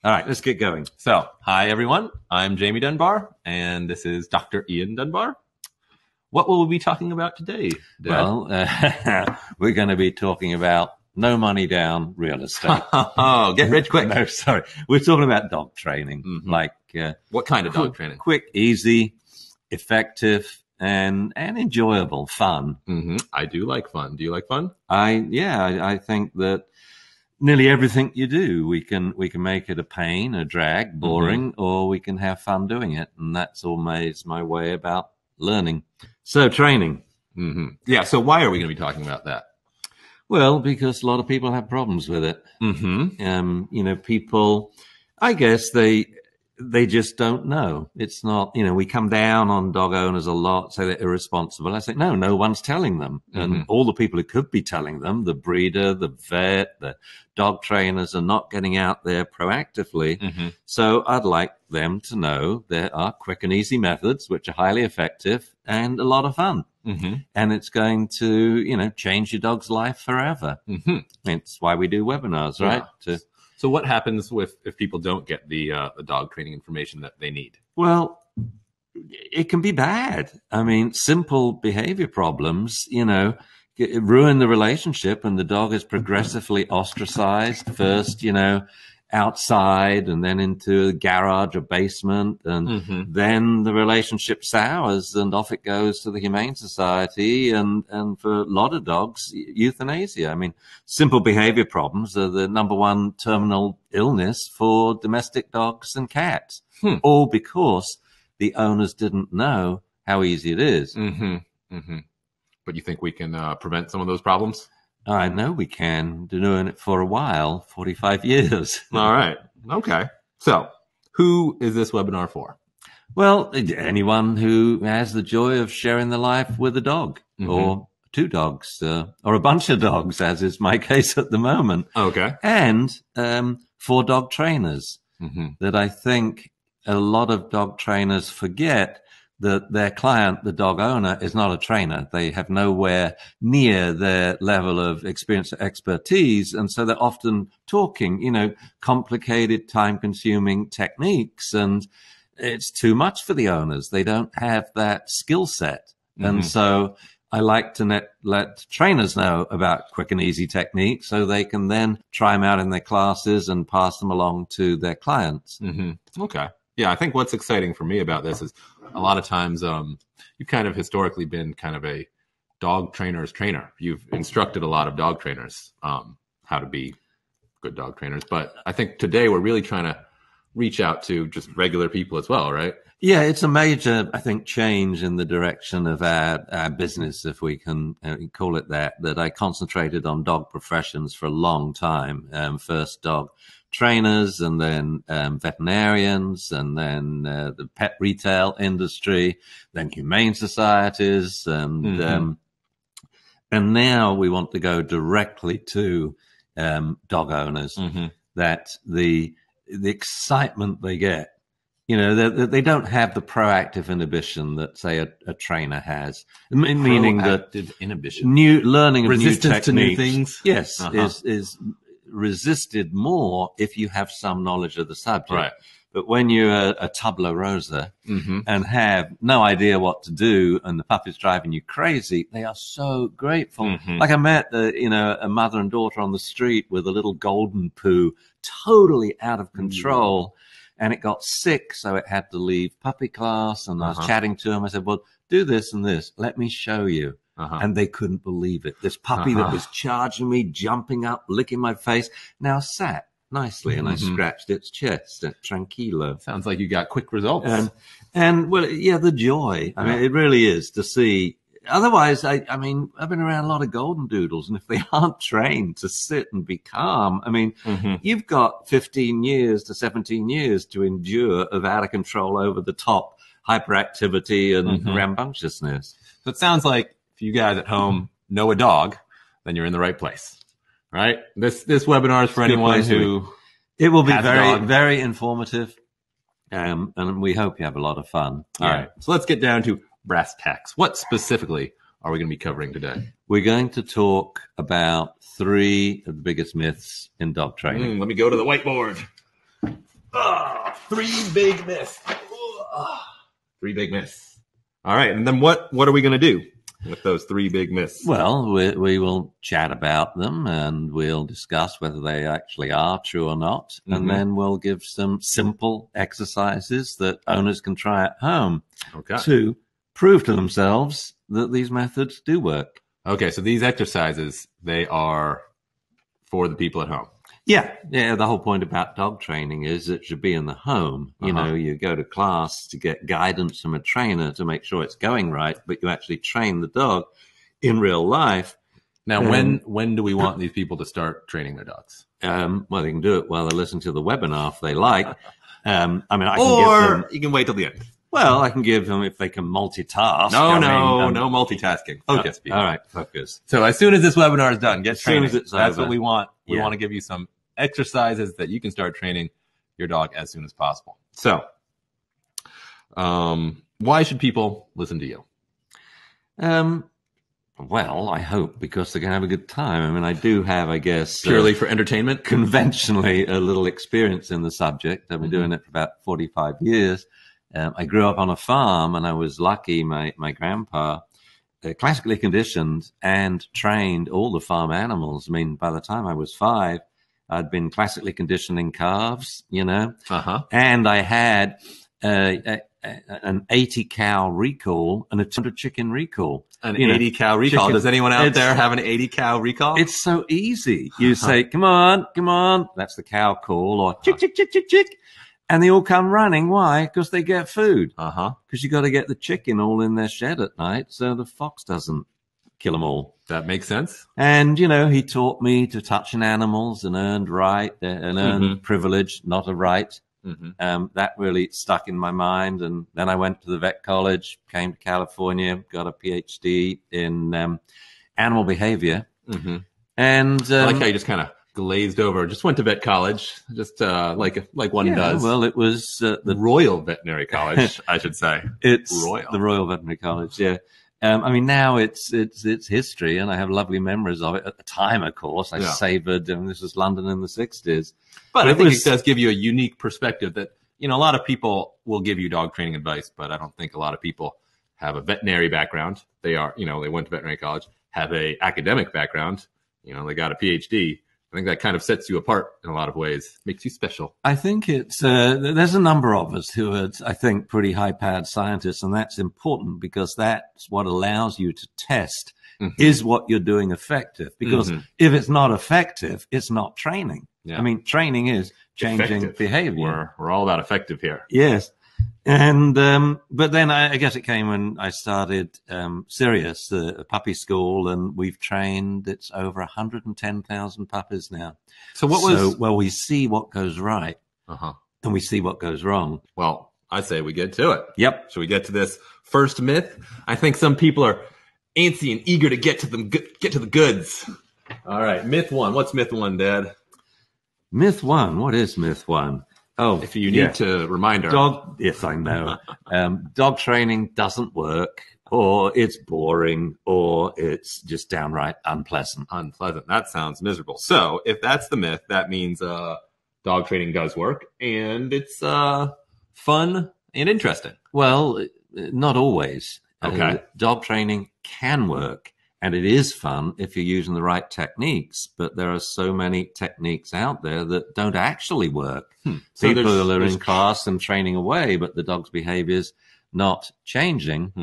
All right, let's get going. So, hi everyone. I'm Jamie Dunbar, and this is Dr. Ian Dunbar. What will we be talking about today, Dad? Well, we're going to be talking about no money down real estate. Oh, get rich quick. No, sorry. We're talking about dog training. Mhm. Like What kind of dog training? Quick, easy, effective, and enjoyable, fun. I do like fun. Do you like fun? I think that nearly everything you do, we can make it a pain, a drag, boring, or we can have fun doing it. And that's always my way about learning. So training. Yeah. So why are we going to be talking about that? Well, because a lot of people have problems with it. People, I guess they just don't know. It's not, we come down on dog owners a lot, say they're irresponsible. I say, no one's telling them. And all the people who could be telling them, the breeder, the vet, the dog trainers, are not getting out there proactively. So I'd like them to know there are quick and easy methods, which are highly effective and a lot of fun. And it's going to, change your dog's life forever. It's why we do webinars, right? Yeah. So what happens if people don't get the dog training information that they need? Well, it can be bad. I mean, simple behavior problems, ruin the relationship, and the dog is progressively ostracized first, outside and then into a garage or basement. And then the relationship sours and off it goes to the Humane Society. And for a lot of dogs, euthanasia. I mean, simple behavior problems are the number one terminal illness for domestic dogs and cats, all because the owners didn't know how easy it is. But you think we can prevent some of those problems? I know we can. Been doing it for a while, 45 years. All right. Okay. So who is this webinar for? Well, anyone who has the joy of sharing their life with a dog or two dogs or a bunch of dogs, as is my case at the moment. Okay. And for dog trainers that I think a lot of dog trainers forget that their client, the dog owner, is not a trainer. They have nowhere near their level of experience or expertise. And so they're often talking, complicated, time-consuming techniques. And it's too much for the owners. They don't have that skill set. And so I like to let trainers know about quick and easy techniques so they can then try them out in their classes and pass them along to their clients. Okay. Yeah, I think what's exciting for me about this is a lot of times you've kind of historically been kind of a dog trainer's trainer. You've instructed a lot of dog trainers how to be good dog trainers. But I think today we're really trying to reach out to just regular people as well, right? Yeah, it's a major, I think, change in the direction of our business, if we can call it that I concentrated on dog professions for a long time. First dog trainers, and then veterinarians, and then the pet retail industry, then humane societies, and now we want to go directly to dog owners. That the excitement they get, they don't have the proactive inhibition that, say, a trainer has, meaning that inhibition, learning of resistance new techniques, to new things. Yes, is resisted more if you have some knowledge of the subject. Right. But when you're a tabula rosa and have no idea what to do, and the puppy's driving you crazy, they are so grateful. Like I met, a mother and daughter on the street with a little golden poo, totally out of control. And it got sick, so it had to leave puppy class. And I was chatting to him. I said, well, do this and this. Let me show you. And they couldn't believe it. This puppy that was charging me, jumping up, licking my face, now sat nicely. And I scratched its chest, tranquilo. Sounds like you got quick results. And well, yeah, the joy. I mean, it really is to see. Otherwise, I mean, I've been around a lot of golden doodles, and if they aren't trained to sit and be calm, I mean, you've got 15 years to 17 years to endure of out of control, over the top hyperactivity and rambunctiousness. So it sounds like if you guys at home know a dog, then you're in the right place, right? This webinar is for anyone who it will be very informative, and we hope you have a lot of fun. All right, so let's get down to brass tacks. What specifically are we going to be covering today? We're going to talk about 3 of the biggest myths in dog training. Let me go to the whiteboard. Three big myths. Three big myths. All right. And then what are we going to do with those three big myths? Well, we will chat about them and we'll discuss whether they actually are true or not. And then we'll give some simple exercises that owners can try at home to prove to themselves that these methods do work. Okay. So these exercises, they are for the people at home. Yeah. The whole point about dog training is it should be in the home. You know, you go to class to get guidance from a trainer to make sure it's going right, but you actually train the dog in real life. Now, when do we want these people to start training their dogs? Well, they can do it while they listen to the webinar if they like. I mean, I can or give them, you can wait till the end. Well, I can give them if they can multitask. No multitasking. Focus, people. All right, focus. So as soon as this webinar is done, get training. As soon as it's That's over. what we want. We want to give you some exercises that you can start training your dog as soon as possible. So, why should people listen to you? Well, I hope because they're going to have a good time. I mean, I do have, I guess, Purely for entertainment? conventionally a little experience in the subject. I've been doing it for about 45 years. I grew up on a farm and I was lucky. My grandpa classically conditioned and trained all the farm animals. I mean, by the time I was 5, I'd been classically conditioning calves, you know, and I had an 80 cow recall and a 200 chicken recall. An 80 cow recall. Does anyone out there have an 80 cow recall? It's so easy. You say, come on. That's the cow call, or chick, chick, chick, chick, chick. And they all come running. Why? Because they get food. Because you got to get the chicken all in their shed at night so the fox doesn't kill them all. That makes sense. And, you know, he taught me to touch an animal's an earned right, an earned privilege, not a right. That really stuck in my mind. And then I went to the vet college, came to California, got a PhD in animal behavior. And I like how you just kind of glazed over. Just went to vet college, just like one does. Well, it was the Royal Veterinary College, I should say. It's the Royal Veterinary College, yeah. I mean, now it's history, and I have lovely memories of it. At the time, of course, I savored, and this was London in the 60s. But I think it does give you a unique perspective that, you know, a lot of people will give you dog training advice, but I don't think a lot of people have a veterinary background. They are, you know, they went to veterinary college, have a academic background, you know, they got a PhD. I think that kind of sets you apart in a lot of ways, makes you special. I think it's there's a number of us who are, I think, pretty high-powered scientists, and that's important because that's what allows you to test is what you're doing effective. Because if it's not effective, it's not training. I mean, training is changing behavior. We're all about effective here. Yes. And but then I guess it came when I started Sirius, the puppy school, and we've trained, it's over 110,000 puppies now. So well, we see what goes right and we see what goes wrong. Well, I say we get to it. Yep. So we get to this first myth. I think some people are antsy and eager to get to the goods. All right, myth 1. What's myth 1, Dad? Myth 1. What is myth 1? Oh, if you need to remind her. Yes, I know. Dog training doesn't work, or it's boring, or it's just downright unpleasant. Unpleasant. That sounds miserable. So if that's the myth, that means dog training does work, and it's fun and interesting. Well, not always. Okay. Dog training can work. And it is fun if you're using the right techniques, but there are so many techniques out there that don't actually work. So People are in class and training away, but the dog's behavior's not changing.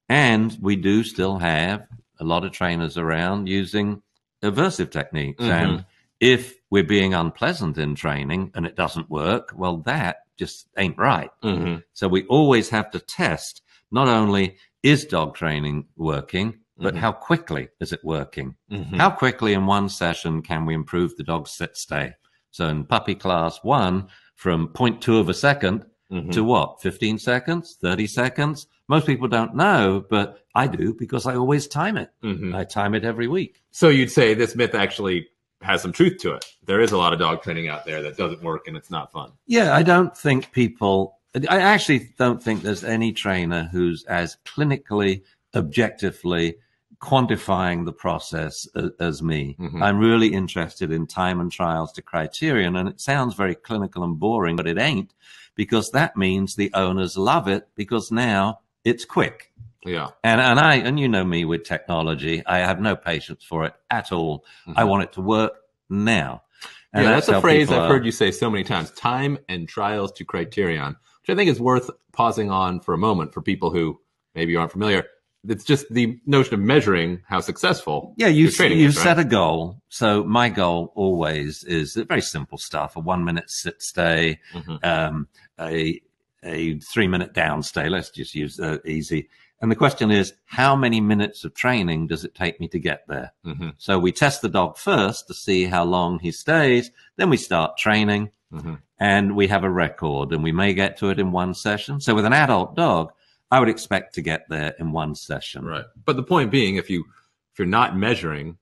And we do still have a lot of trainers around using aversive techniques. And if we're being unpleasant in training and it doesn't work, well, that just ain't right. So we always have to test, not only is dog training working, but how quickly is it working? How quickly in one session can we improve the dog's sit-stay? So in puppy class 1, from 0.2 of a second to what? 15 seconds? 30 seconds? Most people don't know, but I do because I always time it. I time it every week. So you'd say this myth actually has some truth to it. There is a lot of dog training out there that doesn't work and it's not fun. Yeah, I actually don't think there's any trainer who's as clinically, objectively quantifying the process as me. I'm really interested in time and trials to criterion, and it sounds very clinical and boring, but it ain't, because that means the owners love it because now it's quick. Yeah. And you know me with technology, I have no patience for it at all. I want it to work now. And that's a phrase I've heard you say so many times, time and trials to criterion, which I think is worth pausing on for a moment for people who maybe aren't familiar. It's just the notion of measuring how successful. Yeah, you right? set a goal. So my goal always is very simple stuff: a 1 minute sit stay, a 3 minute down stay. Let's just use easy. And the question is, how many minutes of training does it take me to get there? So we test the dog first to see how long he stays. Then we start training, and we have a record, and we may get to it in one session. So with an adult dog, I would expect to get there in one session. Right. But the point being, if you're not measuring,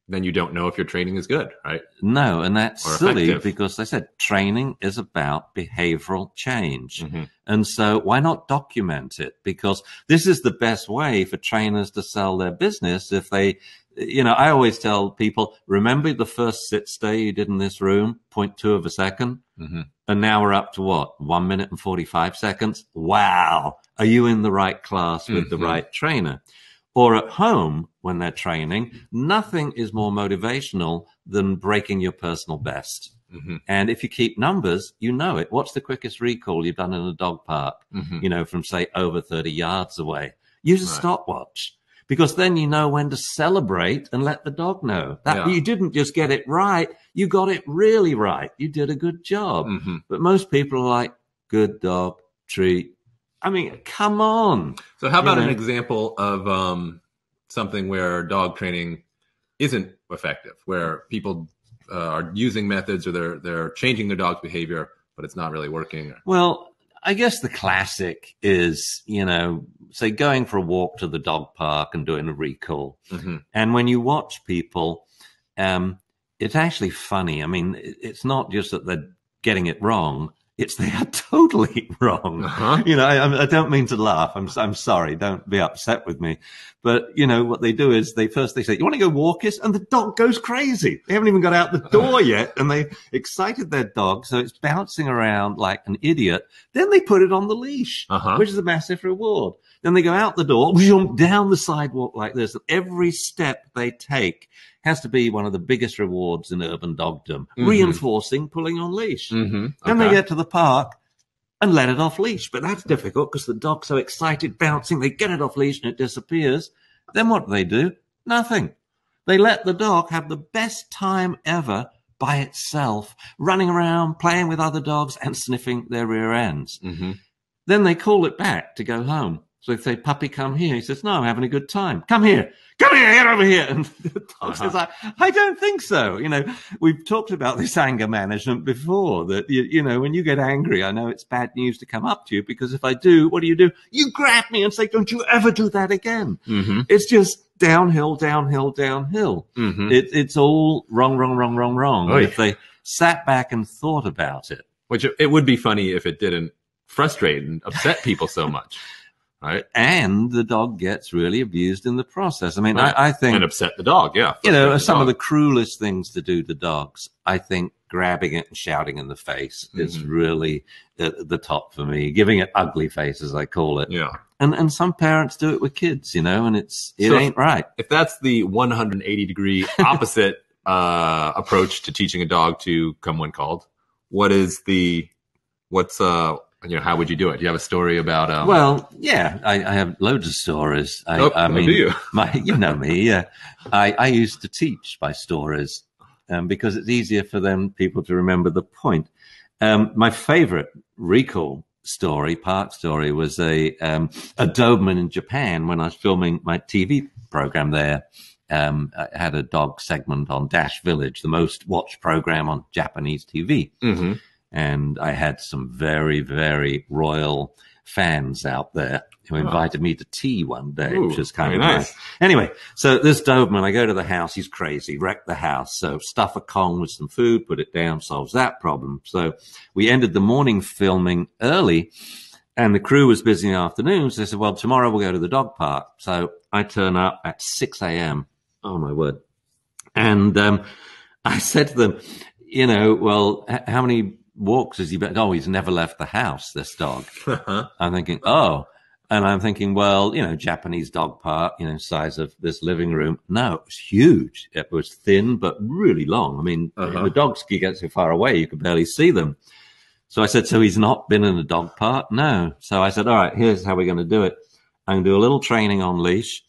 then you don't know if your training is good, right? No, and that's silly effective. because they said training is about behavioral change. And so why not document it? Because this is the best way for trainers to sell their business. If they, I always tell people, remember the first sit stay you did in this room, 0.2 of a second? And now we're up to what? 1 minute and 45 seconds? Wow. Are you in the right class with the right trainer? Or at home, when they're training, nothing is more motivational than breaking your personal best. And if you keep numbers, you know it. What's the quickest recall you've done in a dog park, from, say, over 30 yards away? Use a stopwatch, because then you know when to celebrate and let the dog know that you didn't just get it right. You got it really right. You did a good job. But most people are like, good dog, treat. I mean, come on. So how about an example of something where dog training isn't effective, where people are using methods or they're changing their dog's behavior, but it's not really working? Well, I guess the classic is, say going for a walk to the dog park and doing a recall. And when you watch people, it's actually funny. I mean, it's not just that they're getting it wrong. It's they are totally wrong. I don't mean to laugh. I'm sorry. Don't be upset with me. But, what they do is they say, you want to go walk us? And the dog goes crazy. They haven't even got out the door yet. And they excited their dog. So it's bouncing around like an idiot. Then they put it on the leash, which is a massive reward. Then they go out the door, down the sidewalk like this. And every step they take has to be one of the biggest rewards in urban dogdom, reinforcing pulling on leash. Then they get to the park and let it off leash. But that's difficult because the dog's so excited, bouncing, they get it off leash and it disappears. Then what do? Nothing. They let the dog have the best time ever by itself, running around, playing with other dogs and sniffing their rear ends. Then they call it back to go home. So they say, puppy, come here. He says, no, I'm having a good time. Come here, get over here. And the dog says, I don't think so. We've talked about this anger management before, that, when you get angry, I know it's bad news to come up to you, because if I do, what do? You grab me and say, don't you ever do that again. It's just downhill. It's all wrong. Oy. If they sat back and thought about it. Which it would be funny if it didn't frustrate and upset people so much. Right. And the dog gets really abused in the process. I mean, I think... And upset the dog, yeah. Some of the cruelest things to do to dogs, I think grabbing it and shouting in the face is really at the top for me. Giving it ugly face, as I call it. Yeah. And some parents do it with kids, and it ain't right. If that's the 180-degree opposite approach to teaching a dog to come when called, how would you do it? Do you have a story about? Well, yeah, I have loads of stories. I mean, do you? You know me. Yeah, I used to teach by stories because it's easier for people to remember the point. My favorite recall park story, was a Doberman in Japan when I was filming my TV program there. I had a dog segment on Dash Village, the most watched program on Japanese TV. And I had some very, very royal fans out there who invited me to tea one day, which was kind of nice. Anyway, so this Doberman, I go to the house. He's crazy, wrecked the house. So stuff a Kong with some food, put it down, solves that problem. So we ended the morning filming early. And the crew was busy in the afternoon. So they said, well, tomorrow we'll go to the dog park. So I turn up at 6 a.m. Oh, my word. And I said to them, well, how many walks has he been? Oh, he's never left the house, this dog. I'm thinking, oh. And I'm thinking, well, Japanese dog park, size of this living room. No, it was huge. It was thin, but really long. I mean, the dogs, you get so far away, you could barely see them. So I said, so he's not been in a dog park? No. So I said, all right, here's how we're going to do it. I'm going to do a little training on leash.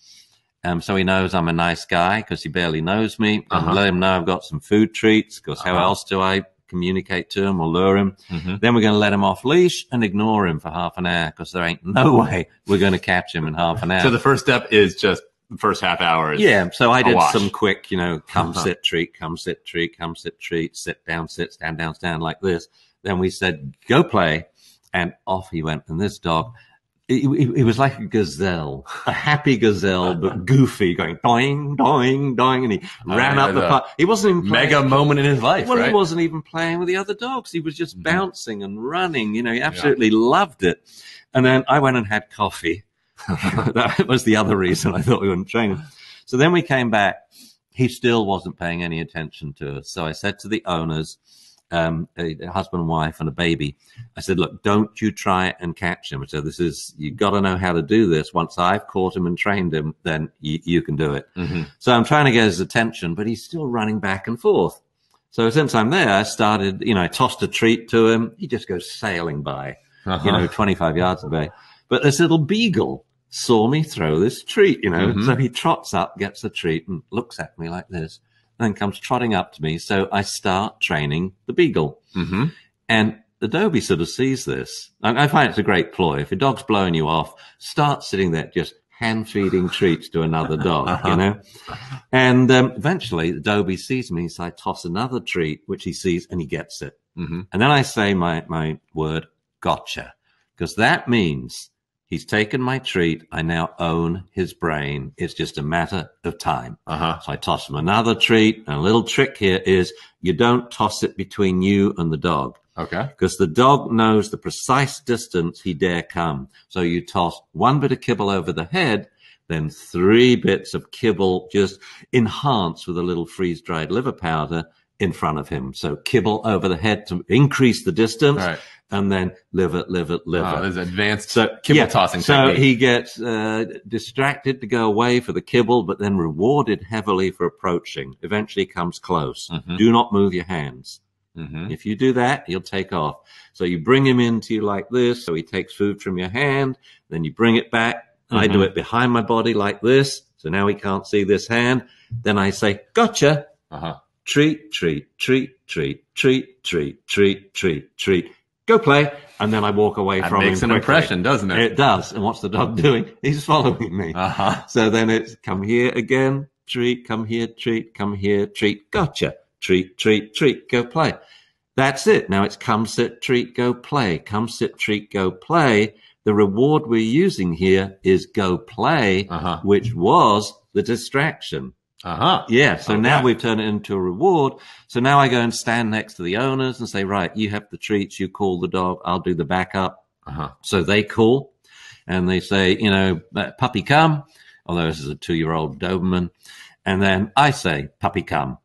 So he knows I'm a nice guy because he barely knows me. And let him know I've got some food treats because how else do I communicate to him or lure him? Then we're going to let him off leash and ignore him for half an hour because there ain't no way we're going to catch him in half an hour. So the first step is just the first half hour. Yeah. So I did some quick, come sit treat, come sit treat, come sit treat, sit down, sit, stand down, stand like this. Then we said, go play. And off he went. And this dog, it was like a gazelle, a happy gazelle, but goofy, going doing, doing, doing. And he ran up the park. He wasn't even playing. Mega moment in his life. Well, right? He wasn't even playing with the other dogs. He was just bouncing and running. He absolutely loved it. And then I went and had coffee. That was the other reason I thought we wouldn't train him. So then we came back. He still wasn't paying any attention to us. So I said to the owners, a husband and wife and a baby, I said, look, don't you try and catch him. So you've got to know how to do this. Once I've caught him and trained him, then you can do it. So I'm trying to get his attention, but he's still running back and forth. So since I'm there, I started, I tossed a treat to him. He just goes sailing by, 25 yards away. But this little beagle saw me throw this treat, so he trots up, gets the treat and looks at me like this. And then comes trotting up to me. So I start training the beagle. And the Dobie sort of sees this. I find it's a great ploy. If a dog's blowing you off, start sitting there just hand-feeding treats to another dog, And eventually the Dobie sees me, so I toss another treat, which he sees, and he gets it. And then I say my word, gotcha, because that means he's taken my treat. I now own his brain. It's just a matter of time. So I toss him another treat. And a little trick here is you don't toss it between you and the dog. Okay. Because the dog knows the precise distance he dare come. So you toss one bit of kibble over the head, then 3 bits of kibble just enhanced with a little freeze-dried liver powder in front of him. So kibble over the head to increase the distance. Right. And then liver. Oh, there's advanced kibble tossing technique. So he gets distracted to go away for the kibble, but then rewarded heavily for approaching. Eventually comes close. Do not move your hands. If you do that, he'll take off. So you bring him into you like this. So he takes food from your hand. Then you bring it back. I do it behind my body like this. So now he can't see this hand. Then I say, gotcha. Treat, treat, treat, treat, treat, treat, treat, treat, treat. Go play. And then I walk away from him. That makes an impression, doesn't it? It does. And what's the dog doing? He's following me. So then it's come here again, treat, come here, treat, come here, treat, gotcha. Treat, treat, treat, go play. That's it. Now it's come, sit, treat, go play. Come, sit, treat, go play. The reward we're using here is go play, which was the distraction. Yeah. So now we've turned it into a reward. So now I go and stand next to the owners and say, right, you have the treats. You call the dog. I'll do the backup. So they call and they say, puppy come. Although this is a 2-year-old Doberman. And then I say, puppy come.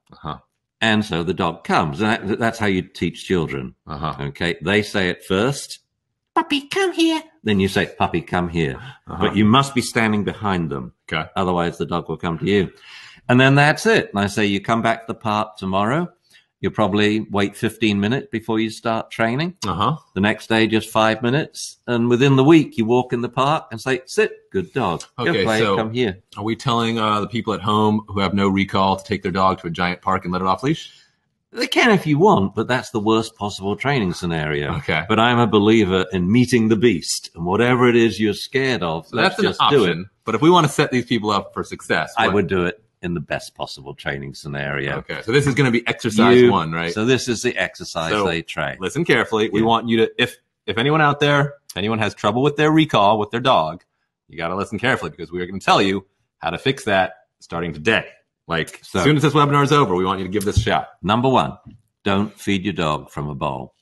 And so the dog comes. And that's how you teach children. Okay. They say it first. Puppy, come here. Then you say, puppy, come here. But you must be standing behind them. Okay. Otherwise the dog will come to you. And then that's it. And I say, you come back to the park tomorrow. You'll probably wait 15 minutes before you start training. The next day, just 5 minutes. And within the week, you walk in the park and say, sit, good dog. Okay, go play, so come here. Are we telling the people at home who have no recall to take their dog to a giant park and let it off leash? They can if you want, but that's the worst possible training scenario. Okay. But I'm a believer in meeting the beast. And whatever it is you're scared of, let's just do it. But if we want to set these people up for success, I would do it in the best possible training scenario. Okay. So this is going to be exercise 1, right? So this is the exercise they train. Listen carefully. Yeah. We want you to, if anyone out there, if anyone has trouble with their recall with their dog, you got to listen carefully because we are going to tell you how to fix that starting today. Like, as soon as this webinar is over, we want you to give this a shot. Number 1, don't feed your dog from a bowl.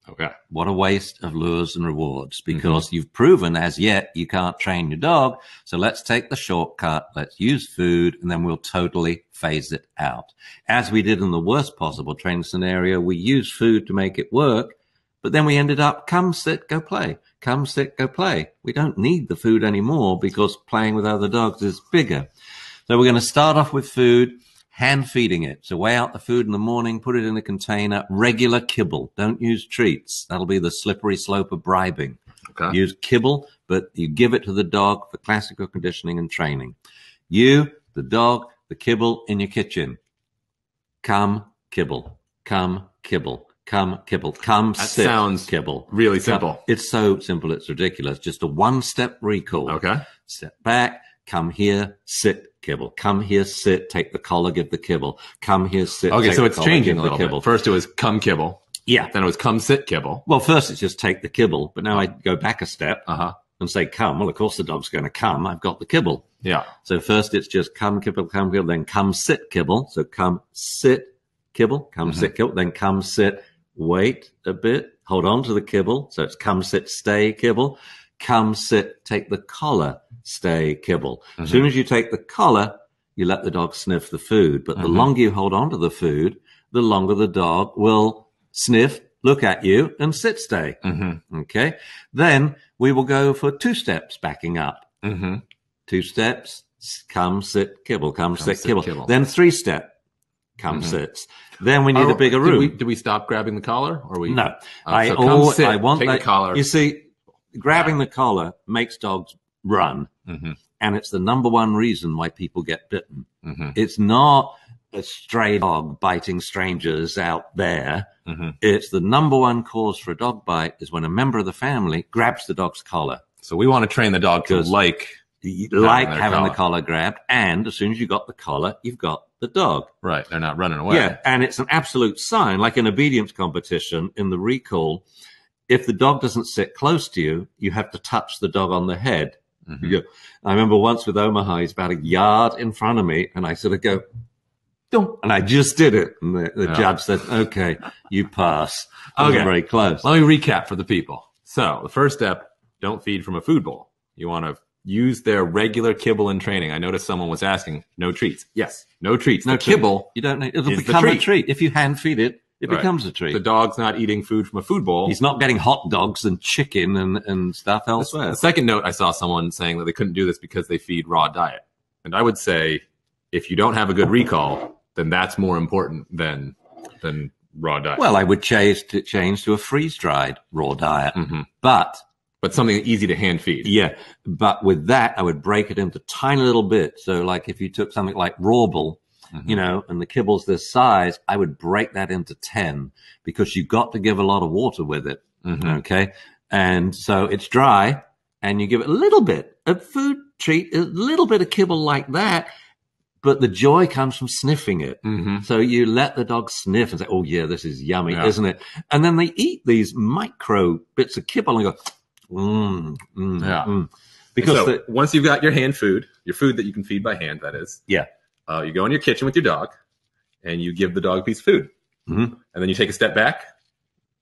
Okay. What a waste of lures and rewards, because you've proven as yet you can't train your dog. So let's take the shortcut. Let's use food, and then we'll totally phase it out. As we did in the worst possible training scenario, we used food to make it work, but then we ended up, come, sit, go play. Come, sit, go play. We don't need the food anymore because playing with other dogs is bigger. So we're going to start off with food. Hand feeding it. So weigh out the food in the morning, put it in a container, regular kibble. Don't use treats. That'll be the slippery slope of bribing. Okay. Use kibble, but you give it to the dog for classical conditioning and training. You, the dog, the kibble in your kitchen. Come, kibble. Come, kibble. Come, kibble. Come, That sit, sounds kibble. really simple. It's so simple, it's ridiculous. Just a one-step recall. Okay. Step back, come here, sit, kibble. Come here, sit, take the collar, give the kibble. Come here, sit. Okay, take so the it's collar, changing give a the little kibble. bit. First it was come kibble. Yeah. Then it was come sit kibble. Well, first it's just take the kibble, but now I go back a step and say come. Well, of course the dog's going to come. I've got the kibble. Yeah. So first it's just come kibble, then come sit kibble. So come sit kibble, come sit kibble, then come sit, wait a bit, hold on to the kibble. So it's come sit, stay kibble. Come sit, take the collar, stay kibble. As soon as you take the collar, you let the dog sniff the food. But the longer you hold on to the food, the longer the dog will sniff, look at you, and sit stay. Okay? Then we will go for 2 steps backing up. 2 steps, come, sit, kibble, come sit, kibble. Then 3-step, come, sits. Then we need a bigger room. Did we stop grabbing the collar? Or we? No. So come sit, I want take that, the collar. You see, grabbing the collar makes dogs run. And it's the number one reason why people get bitten. It's not a stray dog biting strangers out there. It's the number one cause for a dog bite is when a member of the family grabs the dog's collar. So we want to train the dog to like having the collar grabbed. And as soon as you got the collar, you've got the dog. Right. They're not running away. Yeah. And it's an absolute sign, like an obedience competition in the recall. If the dog doesn't sit close to you, you have to touch the dog on the head. You go, I remember once with Omaha, he's about a yard in front of me, and I sort of go, don't, and I just did it. And the judge said, okay, you pass. Okay. Very close. Let me recap for the people. So the first step, don't feed from a food bowl. You want to use their regular kibble in training. I noticed someone was asking, no treats. Yes, no treats. No kibble. You don't need, it'll become a treat. If you hand feed it, it becomes a treat. The dog's not eating food from a food bowl. He's not getting hot dogs and chicken and stuff elsewhere. The second note, I saw someone saying that they couldn't do this because they feed raw diet. And I would say, if you don't have a good recall, then that's more important than raw diet. Well, I would change to a freeze-dried raw diet. But something easy to hand feed. Yeah. But with that, I would break it into tiny little bits. So like if you took something like Rawble, you know, and the kibble's this size, I would break that into 10 because you've got to give a lot of water with it. Okay. And so it's dry and you give it a little bit of food treat, a little bit of kibble like that. But the joy comes from sniffing it. So you let the dog sniff and say, oh yeah, this is yummy, isn't it? And then they eat these micro bits of kibble and go, Because once you've got your hand food, your food that you can feed by hand, that is. Yeah. You go in your kitchen with your dog and you give the dog a piece of food. And then you take a step back.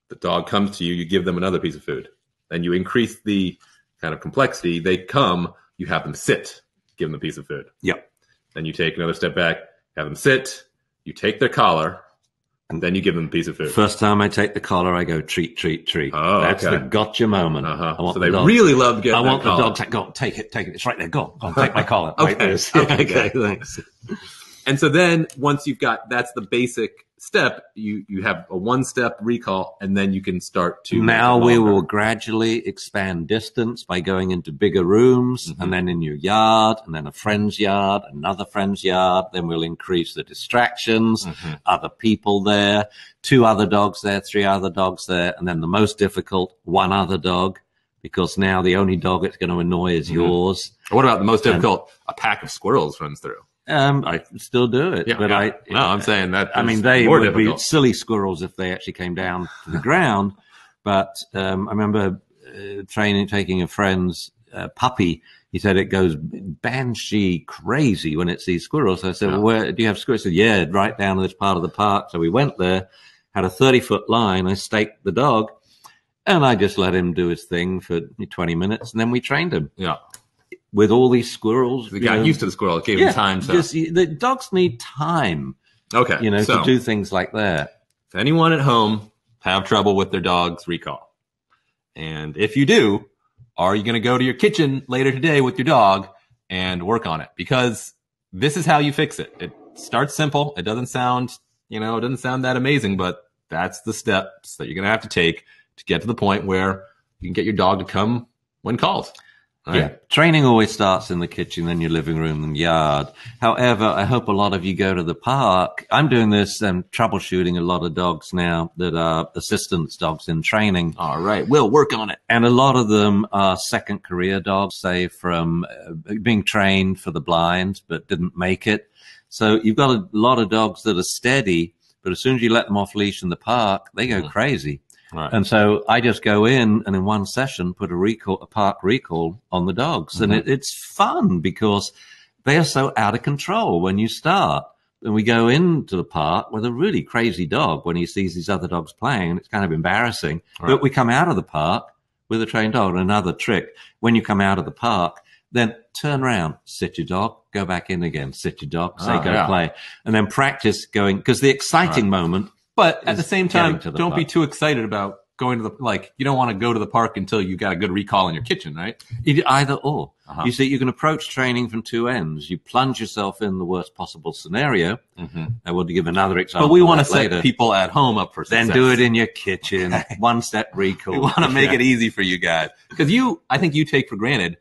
The dog comes to you. You give them another piece of food. Then you increase the kind of complexity. They come. You have them sit. Give them a piece of food. Yep. Then you take another step back. Have them sit. You take their collar. And then you give them a piece of food. First time I take the collar, I go treat, treat, treat. Oh, that's the gotcha moment. So they really love getting. I want the collar. dog to go take it. It's right there. Go on, take my collar. Okay. Okay, thanks. And so then once you've got, that's the basic step, you have a 1-step recall, and then you can start to. Now we will gradually expand distance by going into bigger rooms and then in your yard and then a friend's yard, another friend's yard. Then we'll increase the distractions, other people there, 2 other dogs there, 3 other dogs there. And then the most difficult, 1 other dog, because now the only dog it's going to annoy is yours. What about the most difficult? A pack of squirrels runs through. I still do it, but I'm saying that. I mean, they would difficult. be silly squirrels if they actually came down to the ground. But I remember taking a friend's puppy. He said it goes banshee crazy when it sees squirrels. So I said, well, where do you have squirrels? He said, yeah, right down in this part of the park. So we went there, had a 30-foot line. I staked the dog, And I just let him do his thing for 20 minutes, and then we trained him. Yeah. With all these squirrels. We got used to the squirrel. It gave him time to... the dogs need time, okay, to do things like that. If anyone at home have trouble with their dog's recall, and if you do, are you going to go to your kitchen later today with your dog and work on it? Because this is how you fix it. It starts simple. It doesn't sound, that amazing, but that's the steps that you're going to have to take to get to the point where you can get your dog to come when called. Right? Yeah, training always starts in the kitchen, then your living room and yard. However, I hope a lot of you go to the park. I'm doing this troubleshooting a lot of dogs now that are assistance dogs in training. All right, we'll work on it. And a lot of them are second career dogs, say from being trained for the blind but didn't make it. So you've got a lot of dogs that are steady, but as soon as you let them off leash in the park, they go crazy. Right. And so I just go in and in one session put a park recall on the dogs. And it's fun because they are so out of control when you start. And we go into the park with a really crazy dog when he sees these other dogs playing, and it's kind of embarrassing. Right. But we come out of the park with a trained dog. And another trick, when you come out of the park, then turn around, sit your dog, go back in again, sit your dog, say go play. And then practice going, because the exciting moment. But at the same time, don't be too excited about going to you don't want to go to the park until you got a good recall in your kitchen, right? Either or. You see, you can approach training from two ends. You plunge yourself in the worst possible scenario. I will give another example. But we want to set people at home up for success. Then do it in your kitchen, one-step recall. We want to make it easy for you guys. Because I think you take for granted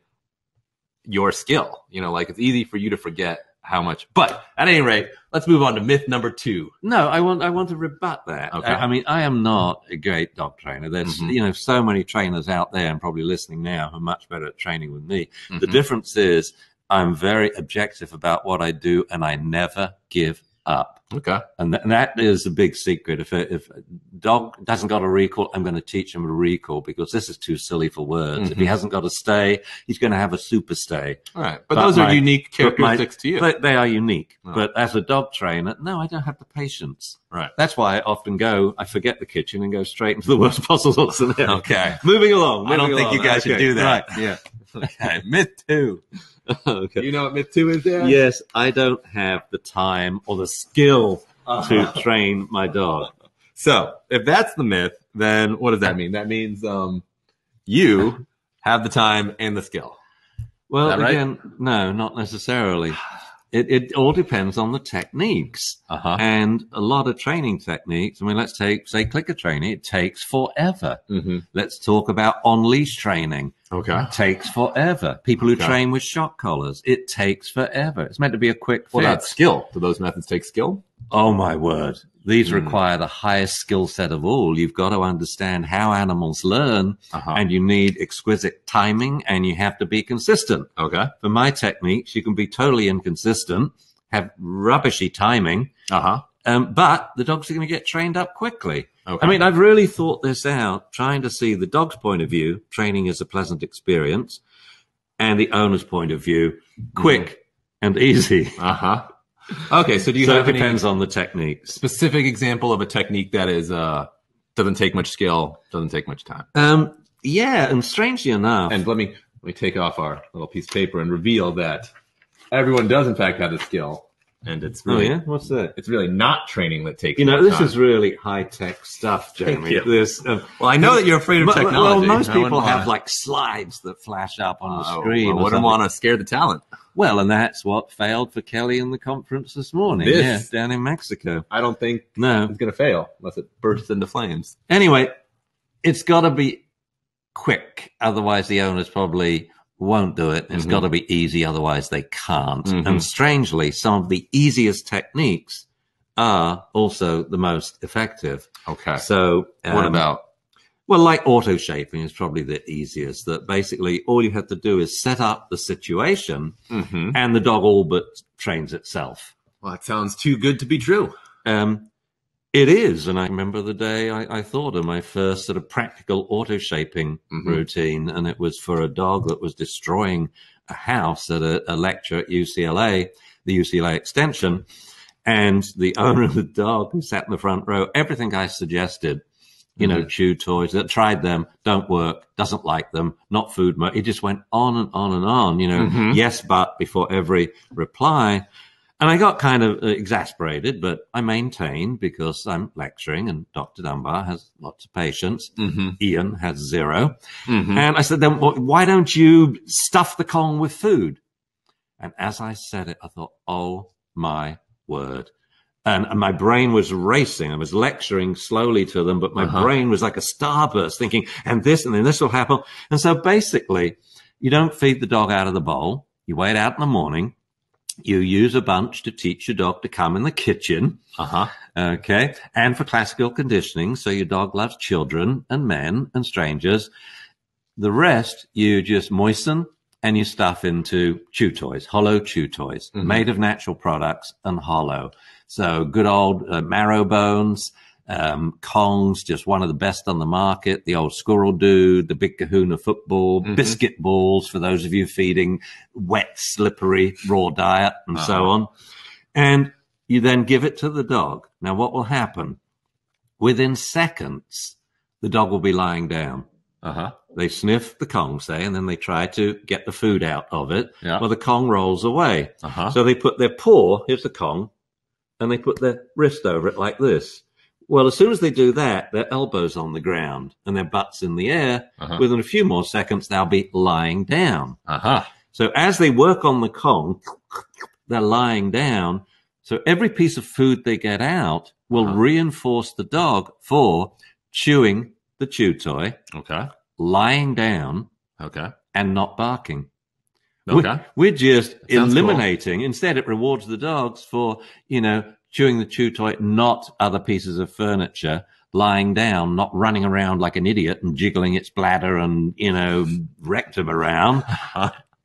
your skill. It's easy for you to forget how much. But at any rate, let's move on to myth number 2. No, I want to rebut that. Okay. I mean, I am not a great dog trainer. There's, so many trainers out there and probably listening now who are much better at training than me. The difference is I'm very objective about what I do and I never give up. Okay. And that is a big secret. If a dog hasn't got a recall, I'm going to teach him a recall because this is too silly for words. If he hasn't got a stay, he's going to have a super stay. All right. But those are unique characteristics to you. They are unique. Oh. But as a dog trainer, no, I don't have the patience. Right. That's why I often I forget the kitchen and go straight into the worst possible scenario. Okay. Moving along. I don't think you guys should do that. Right. Yeah. Okay. Myth 2. Okay. You know what myth 2 is, Dan? Yes, I don't have the time or the skill to train my dog. So if that's the myth, then what does that mean? That means you have the time and the skill. Well, right? Again, no, not necessarily. It all depends on the techniques. And a lot of training techniques. I mean, let's take, say, clicker training. It takes forever. Let's talk about on-leash training. Okay. It takes forever. People who train with shock collars. It takes forever. It's meant to be a quick fix. What about skill? Do those methods take skill? Oh, my word. These require the highest skill set of all. You've got to understand how animals learn, and you need exquisite timing, and you have to be consistent. Okay. For my techniques, you can be totally inconsistent, have rubbishy timing, but the dogs are going to get trained up quickly. Okay. I mean, I've really thought this out, trying to see the dog's point of view, training is a pleasant experience, and the owner's point of view, quick and easy. Okay, so do you have it depends on the technique. Specific example of a technique that is doesn't take much skill, doesn't take much time? Yeah, and strangely enough, and let me take off our little piece of paper and reveal that everyone does in fact have the skill, and it's really what's that? It's really not training that takes. This is really high tech stuff, Jamie. This well, I know that you're afraid of technology. Well, most people have like slides that flash up on the screen. I wouldn't want to scare the talent. Well, and that's what failed for Kelly in the conference this morning. Down in Mexico. I don't think it's going to fail unless it bursts into flames. Anyway, it's got to be quick. Otherwise, the owners probably won't do it. It's got to be easy. Otherwise, they can't. And strangely, some of the easiest techniques are also the most effective. Okay. So what about? Well, like auto shaping is probably the easiest. That basically all you have to do is set up the situation and the dog all but trains itself. Well, that sounds too good to be true. It is. And I remember the day I thought of my first sort of practical auto shaping routine. And it was for a dog that was destroying a house at a lecture at UCLA, the UCLA extension. And the owner of the dog who sat in the front row, everything I suggested you know, chew toys. That tried them, don't work, doesn't like them, not food. It just went on and on and on, you know, yes, but before every reply. And I got kind of exasperated, but I maintained because I'm lecturing and Dr. Dunbar has lots of patients. Ian has 0. And I said, then why don't you stuff the Kong with food? And as I said it, I thought, oh my word. And my brain was racing. I was lecturing slowly to them, but my brain was like a starburst thinking, and then this will happen. And so basically, you don't feed the dog out of the bowl. You wait out in the morning. You use a bunch to teach your dog to come in the kitchen. Okay. And for classical conditioning, so your dog loves children and men and strangers. The rest, you just moisten and you stuff into chew toys, hollow chew toys, made of natural products and hollow. So good old marrow bones, Kongs, just one of the best on the market, the old squirrel dude, the big kahuna football, biscuit balls for those of you feeding wet, slippery, raw diet and so on. And you then give it to the dog. Now, what will happen? Within seconds, the dog will be lying down. They sniff the Kong, say, and then they try to get the food out of it. Well, the Kong rolls away. So they put their paw, here's the Kong, and they put their wrist over it like this. Well, as soon as they do that, their elbow's on the ground and their butt's in the air. Within a few more seconds, they'll be lying down. So as they work on the Kong, they're lying down. So every piece of food they get out will reinforce the dog for chewing the chew toy, lying down, and not barking. We're just eliminating. Cool. Instead, it rewards the dogs for, you know, chewing the chew toy, not other pieces of furniture, lying down, not running around like an idiot and jiggling its bladder and, you know, rectum around,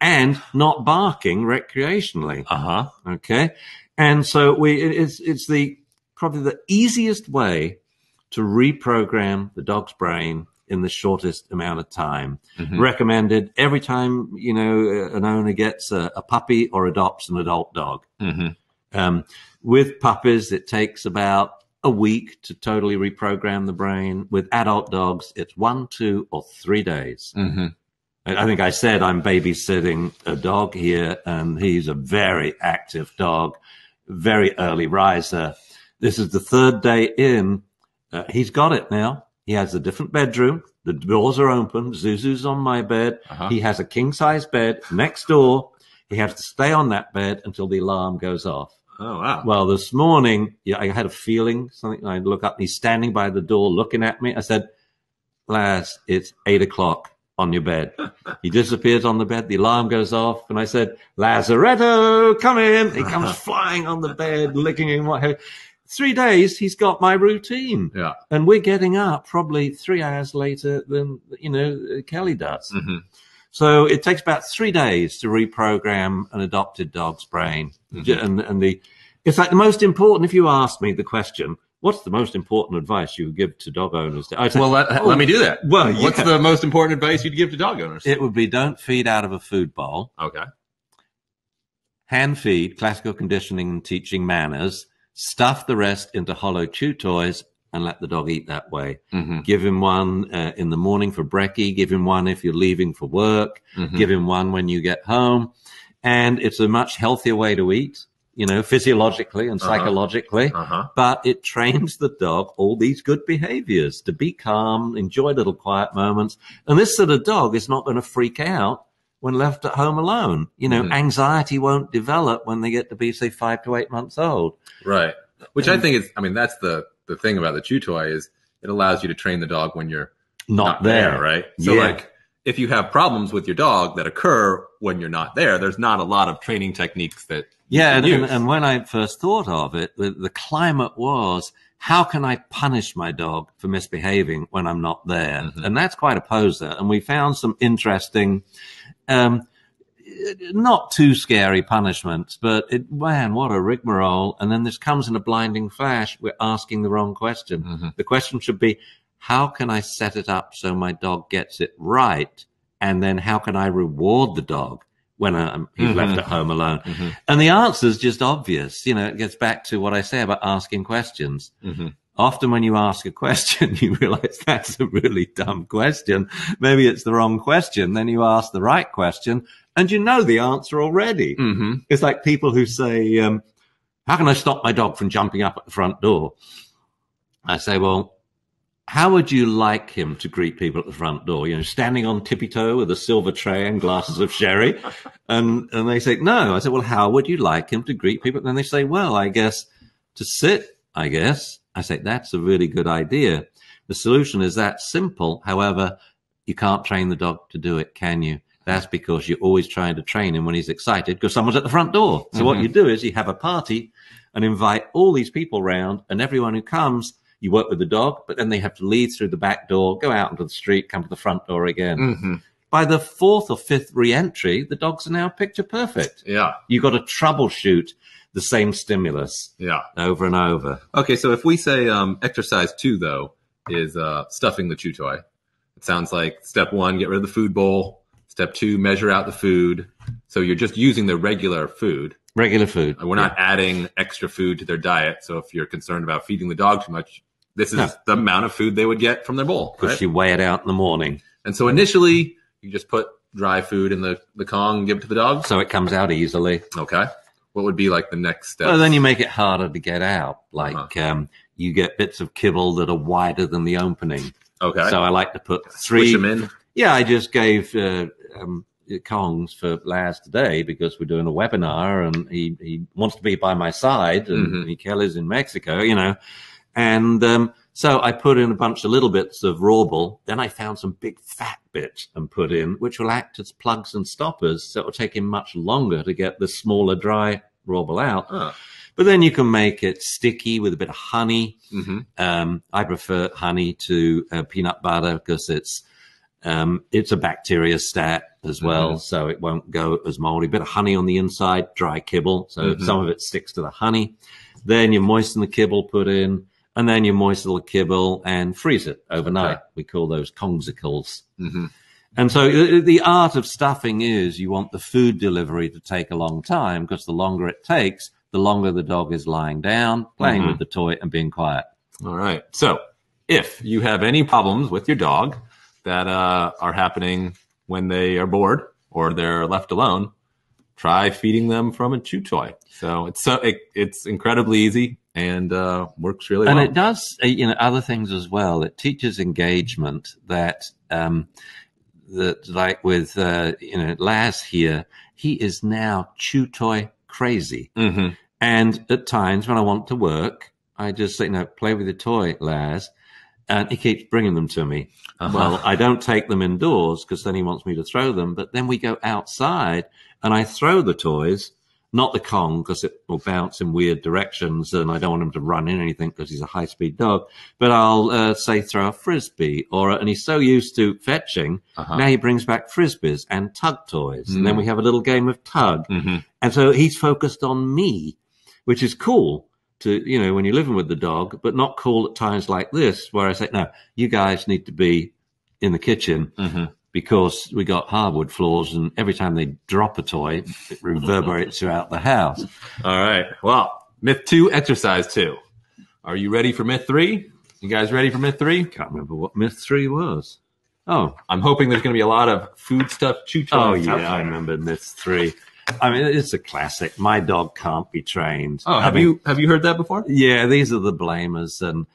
and not barking recreationally. Okay. And so it's probably the easiest way to reprogram the dog's brain in the shortest amount of time. Recommended every time, you know, an owner gets a puppy or adopts an adult dog. With puppies, it takes about a week to totally reprogram the brain. With adult dogs, it's 1, 2, or 3 days. I think I said I'm babysitting a dog here, and he's a very active dog, very early riser. This is the 3rd day in. He's got it now. He has a different bedroom. The doors are open. Zuzu's on my bed. He has a king-size bed next door. He has to stay on that bed until the alarm goes off. Oh, wow. Well, this morning, I had a feeling, something. I look up, he's standing by the door looking at me. I said, Laz, it's 8 o'clock on your bed. He disappears on the bed. The alarm goes off. And I said, Lazaretto, come in. He comes flying on the bed, licking and what have you. 3 days, he's got my routine. And we're getting up probably 3 hours later than, you know, Kelly does. So it takes about 3 days to reprogram an adopted dog's brain. It's like the most important, if you ask me the question, what's the most important advice you would give to dog owners? I'd say, let me do that. Well, what's the most important advice you'd give to dog owners? It would be don't feed out of a food bowl. Hand feed, classical conditioning and teaching manners. Stuff the rest into hollow chew toys and let the dog eat that way. Give him one in the morning for brekkie. Give him one if you're leaving for work. Give him one when you get home. And it's a much healthier way to eat, you know, physiologically and psychologically. But it trains the dog all these good behaviors to be calm, enjoy little quiet moments. And this sort of dog is not going to freak out when left at home alone. You know, anxiety won't develop when they get to be, say, 5 to 8 months old. Right. Which I think is, I mean, that's the thing about the chew toy is it allows you to train the dog when you're not there, right? So like if you have problems with your dog that occur when you're not there, there's not a lot of training techniques that you can use. And when I first thought of it, the climate was, how can I punish my dog for misbehaving when I'm not there? And that's quite a poser. And we found some interesting, not too scary punishments, but man, what a rigmarole. And then this comes in a blinding flash. We're asking the wrong question. The question should be, how can I set it up so my dog gets it right? And then how can I reward the dog when he's left at home alone? And the answer is just obvious. You know, it gets back to what I say about asking questions. often when you ask a question, you realize that's a really dumb question. Maybe it's the wrong question. Then you ask the right question and you know the answer already. Mm-hmm. It's like people who say, how can I stop my dog from jumping up at the front door? I say, well, how would you like him to greet people at the front door? You know, standing on tippy toe with a silver tray and glasses of sherry. And they say, no. I said, well, how would you like him to greet people? And then they say, well, I guess to sit, I guess. I say, that's a really good idea. The solution is that simple. However, you can't train the dog to do it, can you? That's because you're always trying to train him when he's excited because someone's at the front door. So what you do is you have a party and invite all these people round, and everyone who comes, you work with the dog, but then they have to leave through the back door, go out into the street, come to the front door again. Mm-hmm. By the fourth or fifth re-entry, the dogs are now picture perfect. Yeah. You've got to troubleshoot the same stimulus over and over. Okay, so if we say exercise 2, though, is stuffing the chew toy. It sounds like step 1, get rid of the food bowl. Step 2, measure out the food. So you're just using the regular food. Regular food. We're not adding extra food to their diet. So if you're concerned about feeding the dog too much, this is the amount of food they would get from their bowl. Because right? you weigh it out in the morning. And so initially, you just put dry food in the Kong and give it to the dog? So it comes out easily. Okay. What would be like the next step? Well, then you make it harder to get out. Like you get bits of kibble that are wider than the opening. Okay. So I like to put 3. Squish them in? Yeah, I just gave Kongs for Laz today because we're doing a webinar and he wants to be by my side and Kelly's in Mexico, you know. And so I put in a bunch of little bits of rawble. Then I found some big fat bits and put in, which will act as plugs and stoppers. So it will take him much longer to get the smaller dry rawble out. Oh. But then you can make it sticky with a bit of honey. Mm-hmm. I prefer honey to peanut butter because it's a bacteriostat as well, so it won't go as moldy. Bit of honey on the inside, dry kibble, so some of it sticks to the honey. Then you moisten the kibble, put in, and then you moisten the kibble and freeze it overnight. Okay. We call those Kongsicles. Mm-hmm. And so the art of stuffing is you want the food delivery to take a long time because the longer it takes, the longer the dog is lying down, playing with the toy and being quiet. All right. So if you have any problems with your dog that are happening when they are bored or they're left alone, try feeding them from a chew toy. So it's incredibly easy and works really well. And it does, other things as well. It teaches engagement that like with Laz here, he is now chew toy crazy. Mm-hmm. And at times when I want to work, I just say, play with your toy, Laz. And he keeps bringing them to me. Well, I don't take them indoors because then he wants me to throw them. But then we go outside and I throw the toys, not the Kong because it will bounce in weird directions and I don't want him to run in anything because he's a high-speed dog. But I'll say throw a Frisbee and he's so used to fetching. Now he brings back Frisbees and tug toys. And then we have a little game of tug. And so he's focused on me, which is cool. To, when you're living with the dog, but not cool at times like this where I say, no, you guys need to be in the kitchen because we got hardwood floors and every time they drop a toy, it reverberates throughout the house. All right. Well, myth 2, exercise 2. Are you ready for myth 3? You guys ready for myth 3? Can't remember what myth 3 was. Oh, I'm hoping there's going to be a lot of food stuff chew toys. Oh, yeah, I remember myth 3. I mean, it's a classic. My dog can't be trained. Oh, have you heard that before? Yeah, these are the blamers, and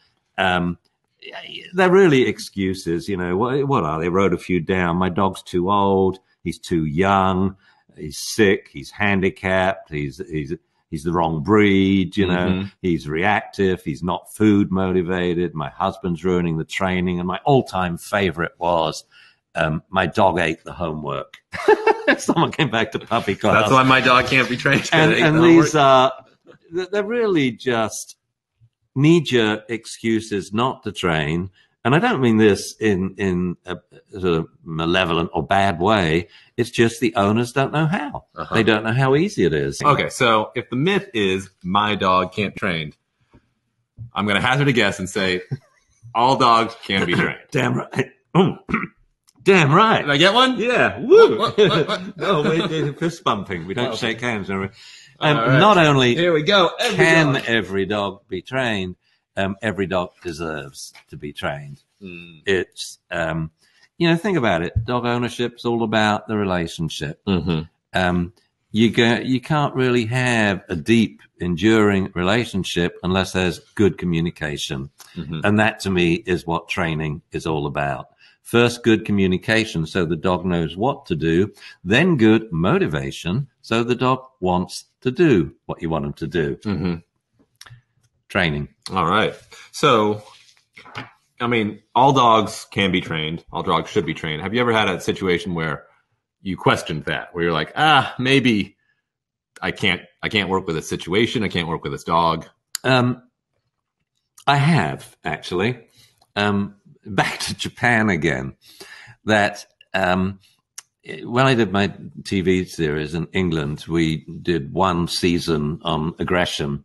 they're really excuses. What are they? Wrote a few down. My dog's too old. He's too young. He's sick. He's handicapped. He's the wrong breed. He's reactive. He's not food motivated. My husband's ruining the training, and my all-time favorite was. My dog ate the homework. Someone came back to puppy class. That's why my dog can't be trained. And these are, they're really just knee-jerk excuses not to train. And I don't mean this in a sort of malevolent or bad way. It's just the owners don't know how. They don't know how easy it is. Okay, so if the myth is my dog can't train, I'm going to hazard a guess and say all dogs can be trained. Damn right. Damn right. Did I get one? Yeah. Woo. No, we're fist bumping. We don't shake hands. Right. Not only here we go. can every dog be trained, every dog deserves to be trained. It's, think about it. Dog ownership's all about the relationship. You can't really have a deep, enduring relationship unless there's good communication. And that, to me, is what training is all about. First, good communication so the dog knows what to do. Then good motivation so the dog wants to do what you want him to do. Training. All right. So, I mean, all dogs can be trained. All dogs should be trained. Have you ever had a situation where you questioned that, where you're like, maybe I can't work with this situation. I can't work with this dog. I have, actually. Back to Japan again. That when I did my TV series in England, we did one season on aggression,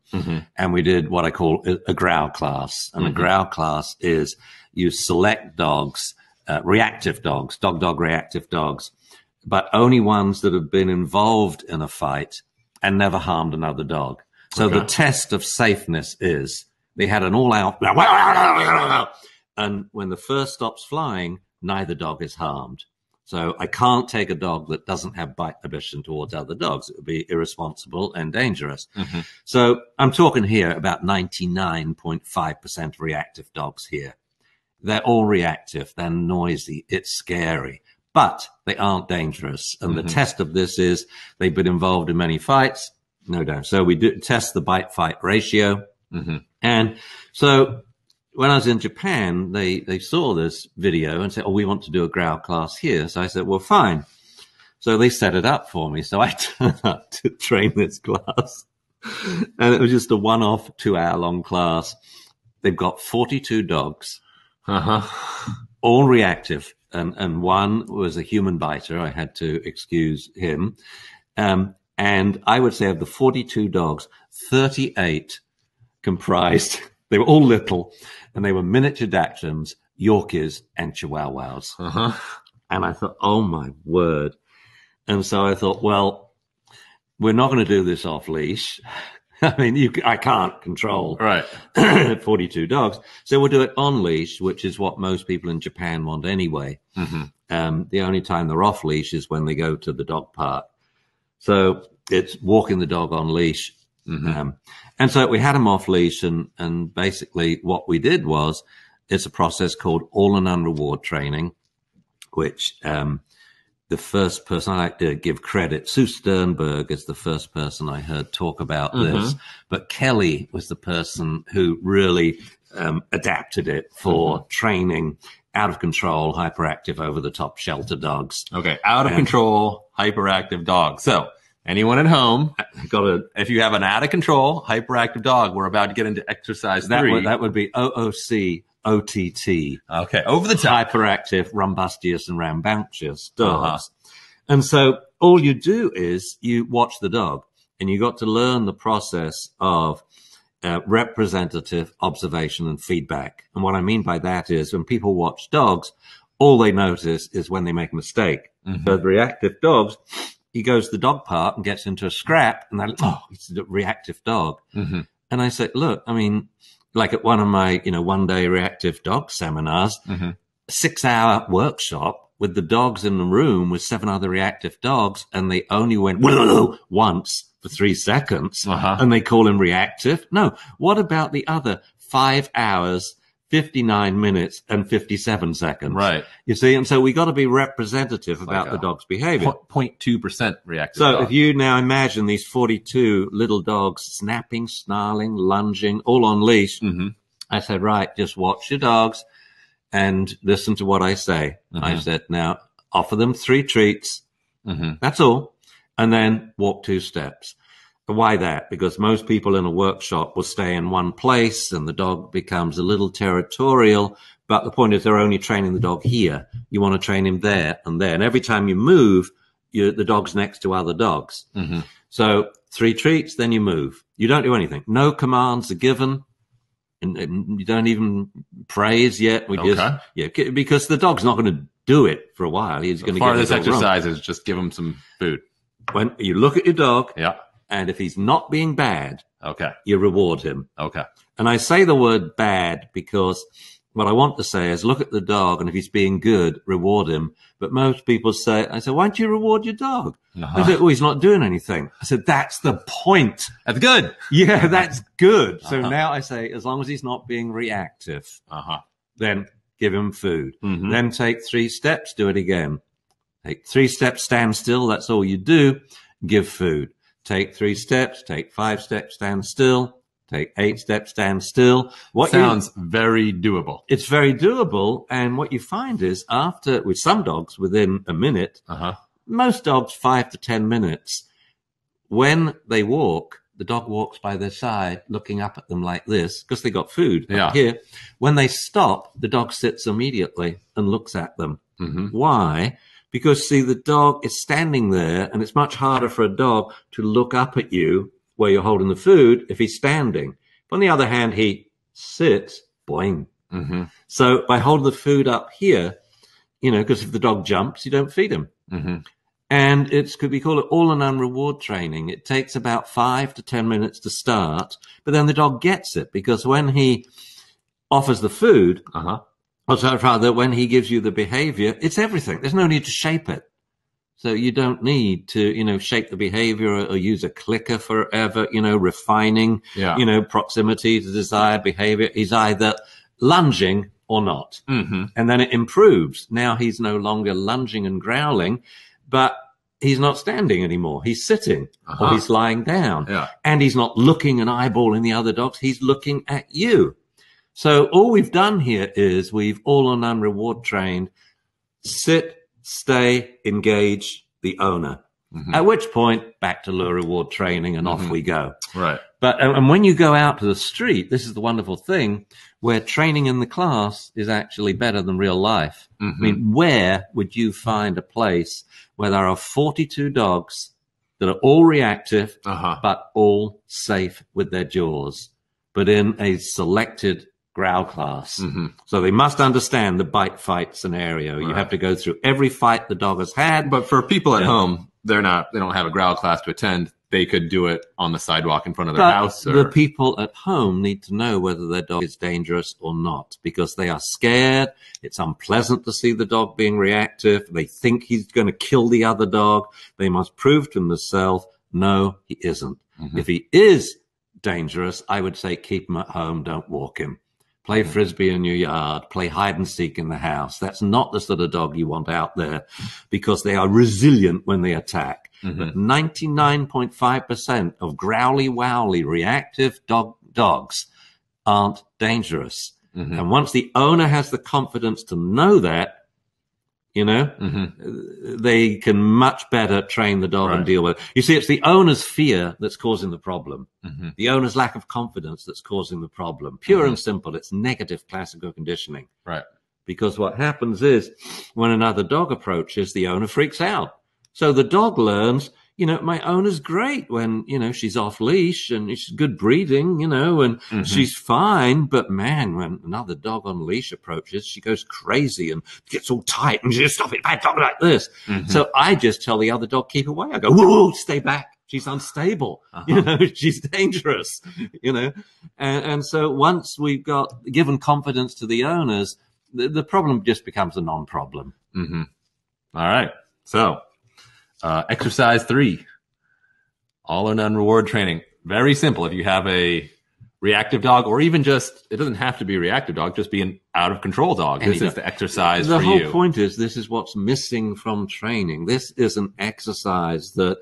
and we did what I call a growl class. And a growl class is you select dogs, reactive dogs, dog reactive dogs, but only ones that have been involved in a fight and never harmed another dog. So the test of safeness is they had an all-out, and when the first stops flying, neither dog is harmed. So I can't take a dog that doesn't have bite aggression towards other dogs. It would be irresponsible and dangerous. So I'm talking here about 99.5% reactive dogs here. They're all reactive. They're noisy. It's scary. But they aren't dangerous. And the test of this is they've been involved in many fights. No doubt. So we do test the bite-fight ratio. And so when I was in Japan, they saw this video and said, we want to do a growl class here. So I said, well, fine. So they set it up for me. So I turned up to train this class. And it was just a one-off 2-hour-long class. They've got 42 dogs, all reactive. And one was a human biter. I had to excuse him. And I would say of the 42 dogs, 38 comprised, they were all little, and they were miniature Dachshunds, Yorkies, and Chihuahuas. And I thought, oh my word. And so I thought, well, we're not going to do this off leash. I mean, I can't control 42 dogs. So we'll do it on leash, which is what most people in Japan want anyway. The only time they're off leash is when they go to the dog park. So it's walking the dog on leash. And so we had him off leash, and basically what we did was, it's a process called all and none reward training, which the first person, I like to give credit, Sue Sternberg is the first person I heard talk about this, but Kelly was the person who really adapted it for training out of control, hyperactive, over the top shelter dogs. Okay, out of control, hyperactive dogs. So anyone at home, if you have an out of control, hyperactive dog, we're about to get into exercise 3. That would be OOC. OTT. Okay, over the top. Hyperactive, rumbustious, and rambunctious dogs. And so all you do is you watch the dog, and you got to learn the process of representative observation and feedback. And what I mean by that is when people watch dogs, all they notice is when they make a mistake. So the reactive dogs, he goes to the dog park and gets into a scrap, and they're like, it's a reactive dog. And I said, look, I mean, like at one of my, one-day reactive dog seminars, 6-hour workshop with the dogs in the room with 7 other reactive dogs, and they only went once for 3 seconds, and they call him reactive. No, what about the other 5 hours, 59 minutes, and 57 seconds? Right. You see, and so we got to be representative about the dog's behavior. 0.2% reactive So dog. if you now imagine these 42 little dogs snapping, snarling, lunging, all on leash, I said, right, just watch your dogs and listen to what I say. I said, now offer them 3 treats. That's all. And then walk 2 steps. Why that? Because most people in a workshop will stay in one place and the dog becomes a little territorial. But the point is they're only training the dog here. You want to train him there and there. And every time you move, the dog's next to other dogs. So 3 treats, then you move. You don't do anything. No commands are given. And you don't even praise yet. Because the dog's not going to do it for a while. He's going to get part of this exercise is just give him some food. When you look at your dog, and if he's not being bad, you reward him. And I say the word bad because what I want to say is look at the dog, and if he's being good, reward him. But most people say, I said, why don't you reward your dog? I said, oh, he's not doing anything. I said, that's the point. That's good. Yeah, that's good. So now I say, as long as he's not being reactive, then give him food. Then take 3 steps, do it again. Take 3 steps, stand still. That's all you do. Give food. Take 3 steps, take 5 steps, stand still. Take 8 steps, stand still. Sounds very doable. It's very doable. And what you find is after, with some dogs, within a minute, most dogs 5 to 10 minutes, when they walk, the dog walks by their side, looking up at them like this, because they got food up here. When they stop, the dog sits immediately and looks at them. Why? Because, see, the dog is standing there, and it's much harder for a dog to look up at you where you're holding the food if he's standing. But on the other hand, he sits, boing. So by holding the food up here, you know, because if the dog jumps, you don't feed him. And we call it all and none reward training. It takes about 5 to 10 minutes to start, but then the dog gets it, because when he offers the food, or rather when he gives you the behavior, it's everything. There's no need to shape it. So you don't need to, you know, shape the behavior or use a clicker forever, you know, refining, you know, proximity to desired behavior. He's either lunging or not. And then it improves. Now he's no longer lunging and growling, but he's not standing anymore. He's sitting or he's lying down. And he's not looking and eyeballing the other dogs. He's looking at you. So all we've done here is we've all or none reward trained. Sit, stay, engage the owner. At which point, back to lure reward training, and off we go. Right. But and when you go out to the street, this is the wonderful thing, where training in the class is actually better than real life. I mean, where would you find a place where there are 42 dogs that are all reactive, but all safe with their jaws, but in a selected growl class? So they must understand the bite fight scenario. You have to go through every fight the dog has had. But for people at home, they don't have a growl class to attend. They could do it on the sidewalk in front of their house. The people at home need to know whether their dog is dangerous or not, because they are scared. It's unpleasant to see the dog being reactive. They think he's going to kill the other dog. They must prove to themselves, no, he isn't. If he is dangerous, I would say keep him at home. Don't walk him. Play frisbee in your yard, play hide and seek in the house. That's not the sort of dog you want out there, because they are resilient when they attack. But 99.5% of growly, wowly, reactive dogs aren't dangerous. And once the owner has the confidence to know that, you know, they can much better train the dog and deal with it. You see, it's the owner's fear that's causing the problem. The owner's lack of confidence that's causing the problem. Pure and simple. It's negative classical conditioning. Because what happens is when another dog approaches, the owner freaks out. So the dog learns, you know, my owner's great when, you know, she's off leash and she's good breeding, you know, and she's fine. But man, when another dog on leash approaches, she goes crazy and gets all tight and she just stop it, bad dog like this. So I just tell the other dog, keep away. I go, whoa, stay back. She's unstable. You know, she's dangerous, you know. And so once we've got given confidence to the owners, the problem just becomes a non-problem. All right. So, exercise 3, all or none reward training. Very simple. If you have a reactive dog, or even just, it doesn't have to be a reactive dog, just be an out of control dog. This is the exercise for you. The whole point is, this is what's missing from training. This is an exercise that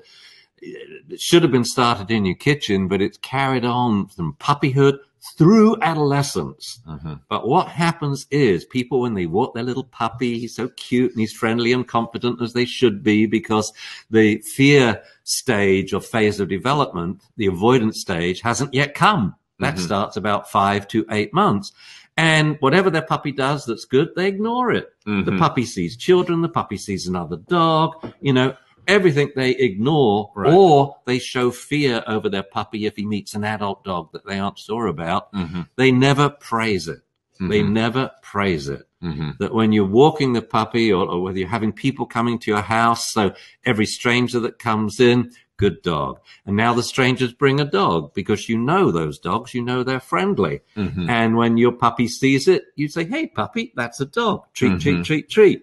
should have been started in your kitchen, but it's carried on from puppyhood through adolescence. But what happens is people, when they walk their little puppy, he's so cute and he's friendly and confident, as they should be, because the fear stage or phase of development, the avoidance stage, hasn't yet come. That starts about 5 to 8 months. And whatever their puppy does that's good, they ignore it. The puppy sees children, the puppy sees another dog, you know, everything they ignore, or they show fear over their puppy if he meets an adult dog that they aren't sure about. They never praise it. They never praise it. That when you're walking the puppy, or whether you're having people coming to your house, so every stranger that comes in, good dog. And now the strangers bring a dog because you know those dogs, you know they're friendly. And when your puppy sees it, you say, hey, puppy, that's a dog. Treat, treat, treat, treat.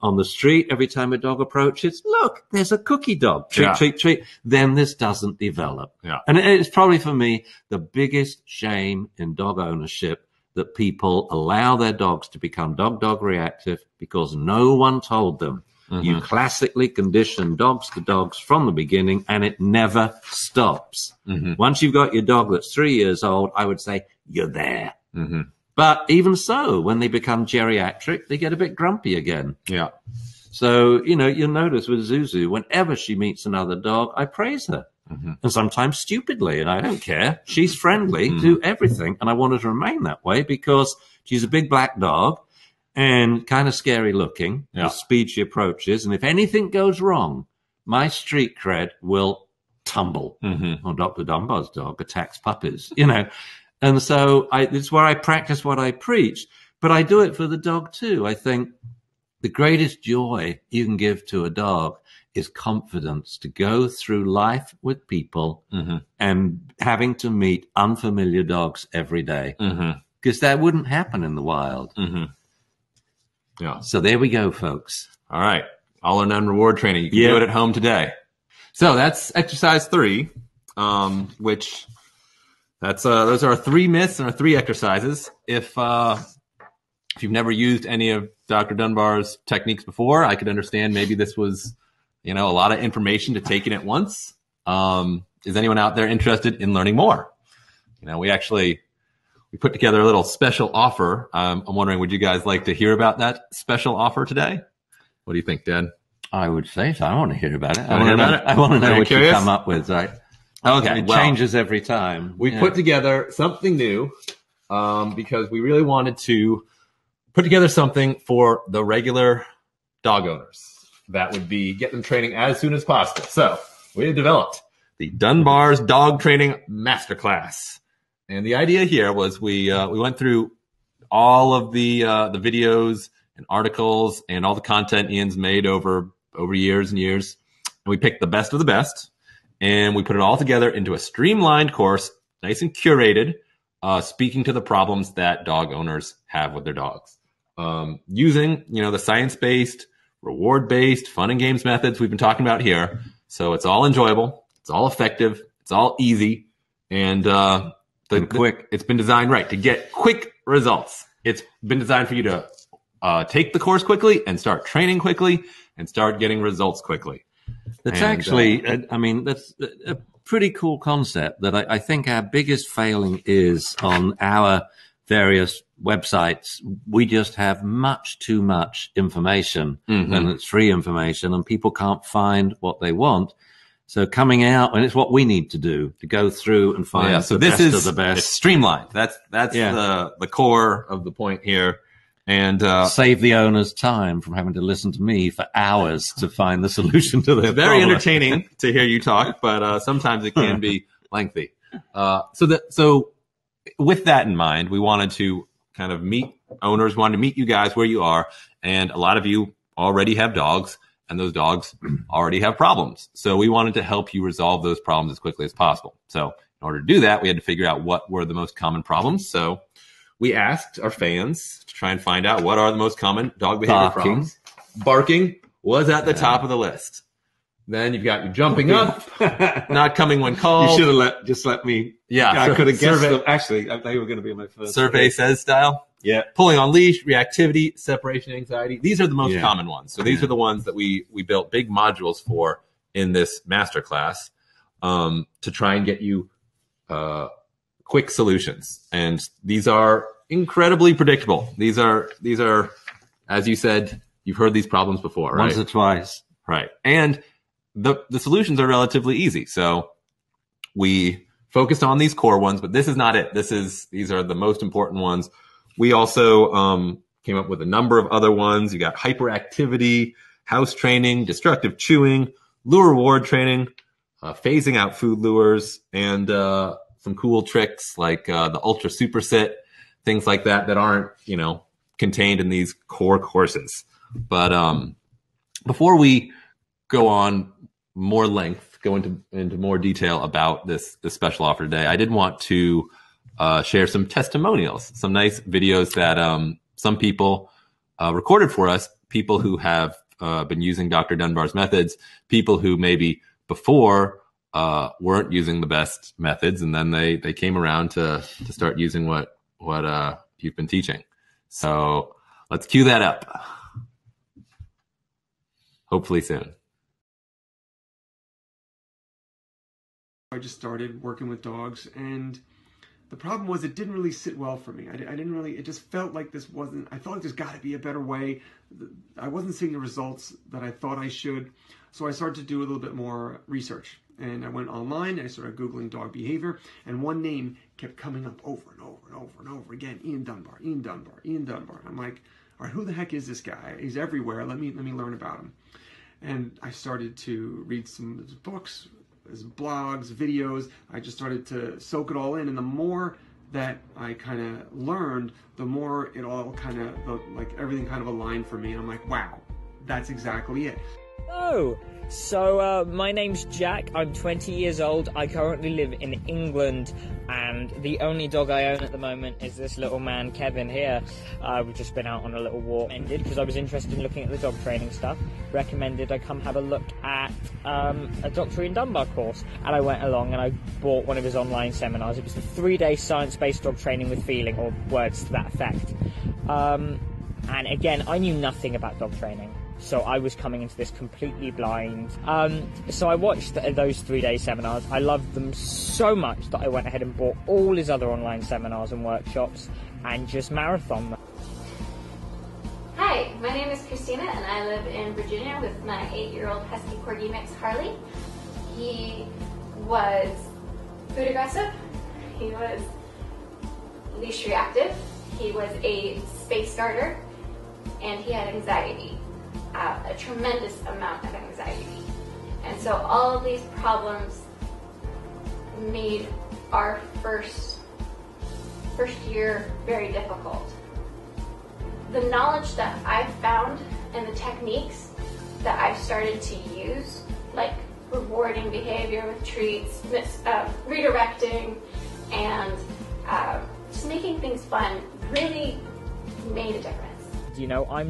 On the street, every time a dog approaches, look, there's a cookie dog. Treat, treat, treat. Then this doesn't develop. And it's probably for me the biggest shame in dog ownership that people allow their dogs to become dog reactive because no one told them. You classically condition dogs to dogs from the beginning, and it never stops. Once you've got your dog that's 3 years old, I would say you're there. But even so, when they become geriatric, they get a bit grumpy again. So, you'll notice with Zuzu, whenever she meets another dog, I praise her. And sometimes stupidly, and I don't care. She's friendly, do everything. And I want her to remain that way because she's a big black dog and kind of scary looking, the speed she approaches. And if anything goes wrong, my street cred will tumble. Well, Dr. Dunbar's dog attacks puppies, And so it's where I practice what I preach, but I do it for the dog too. I think the greatest joy you can give to a dog is confidence to go through life with people and having to meet unfamiliar dogs every day. Because that wouldn't happen in the wild. So there we go, folks. All right. All or none reward training. You can do it at home today. So that's exercise 3, which... those are our 3 myths and our 3 exercises. If you've never used any of Dr. Dunbar's techniques before, I could understand maybe this was, a lot of information to take in at once. Is anyone out there interested in learning more? We put together a little special offer. I'm wondering, would you guys like to hear about that special offer today? What do you think, Dan? I would say so. I want to hear about it. I want to know what you come up with, right? Okay, it changes every time. We put together something new because we really wanted to put together something for the regular dog owners that would be get them training as soon as possible. So we have developed the Dunbar's Dog Training Masterclass, and the idea here was we went through all of the videos and articles and all the content Ian's made over years and years, and we picked the best of the best. And we put it all together into a streamlined course, nice and curated, speaking to the problems that dog owners have with their dogs. Using, the science-based, reward-based, fun and games methods we've been talking about here. So it's all enjoyable. It's all effective. It's all easy. And quick. It's been designed to get quick results. It's been designed for you to take the course quickly and start training quickly and start getting results quickly. That's actually, that's a pretty cool concept that I think our biggest failing is on our various websites. We just have much too much information and it's free information and people can't find what they want. So coming out, and it's what we need to do to go through and find so the this best is of the best. It's streamlined. That's the core of the point here. And save the owners time from having to listen to me for hours to find the solution to their very problem. entertaining to hear you talk, but sometimes it can be lengthy. So with that in mind, we wanted to kind of meet owners, wanted to meet you guys where you are, and a lot of you already have dogs, and those dogs already have problems. So we wanted to help you resolve those problems as quickly as possible. So in order to do that, we had to figure out what were the most common problems. So we asked our fans to try and find out what are the most common dog behavior problems. Barking was at the top of the list. Then you've got you jumping up, not coming when called. You should have let me. Yeah, I could have guessed them. Actually, they were going to be my first. Survey says style. Yeah. Pulling on leash, reactivity, separation anxiety. These are the most common ones. So these are the ones that we built big modules for in this masterclass to try and get you quick solutions. And these are incredibly predictable. These are, as you said, you've heard these problems before, right? Once or twice. Right. And the solutions are relatively easy. So we focused on these core ones, but this is not it. These are the most important ones. We also came up with a number of other ones. You got hyperactivity, house training, destructive chewing, lure reward training, phasing out food lures, and some cool tricks like the ultra super sit, things like that aren't, contained in these core courses. But before we go on more length, go into more detail about this special offer today, I did want to share some testimonials, some nice videos that some people recorded for us, people who have been using Dr. Dunbar's methods, people who maybe before weren't using the best methods, and then they came around to start using what you've been teaching. So let's cue that up. Hopefully soon. I just started working with dogs, and the problem was it didn't really sit well for me. I didn't really, it just felt like this wasn't, I felt like there's got to be a better way. I wasn't seeing the results that I thought I should. So I started to do a little bit more research, and I went online and I started Googling dog behavior, and one name kept coming up over and over and over and over again: Ian Dunbar, Ian Dunbar, Ian Dunbar. I'm like, all right, who the heck is this guy? He's everywhere. Let me learn about him. And I started to read some of his books, his blogs, videos. I just started to soak it all in, and the more that I kind of learned, the more it all kind of, like everything kind of aligned for me. And I'm like, wow, that's exactly it. Hello. So my name's Jack. I'm 20 years old. I currently live in England, and the only dog I own at the moment is this little man, Kevin, here. We've just been out on a little walk, ended because I was interested in looking at the dog training stuff. Recommended I come have a look at a Dr. Ian Dunbar course, and I went along and I bought one of his online seminars. It was a 3-day science-based dog training with feeling, or words to that effect. And again, I knew nothing about dog training. So I was coming into this completely blind. So I watched those 3-day seminars. I loved them so much that I went ahead and bought all his other online seminars and workshops and just marathoned them. Hi, my name is Christina and I live in Virginia with my 8-year-old Husky Corgi mix, Harley. He was food aggressive, he was leash reactive, he was a space starter, and he had anxiety. A tremendous amount of anxiety. And so all of these problems made our first year very difficult. The knowledge that I found and the techniques that I started to use, like rewarding behavior with treats, redirecting, and just making things fun, really made a difference. You know, I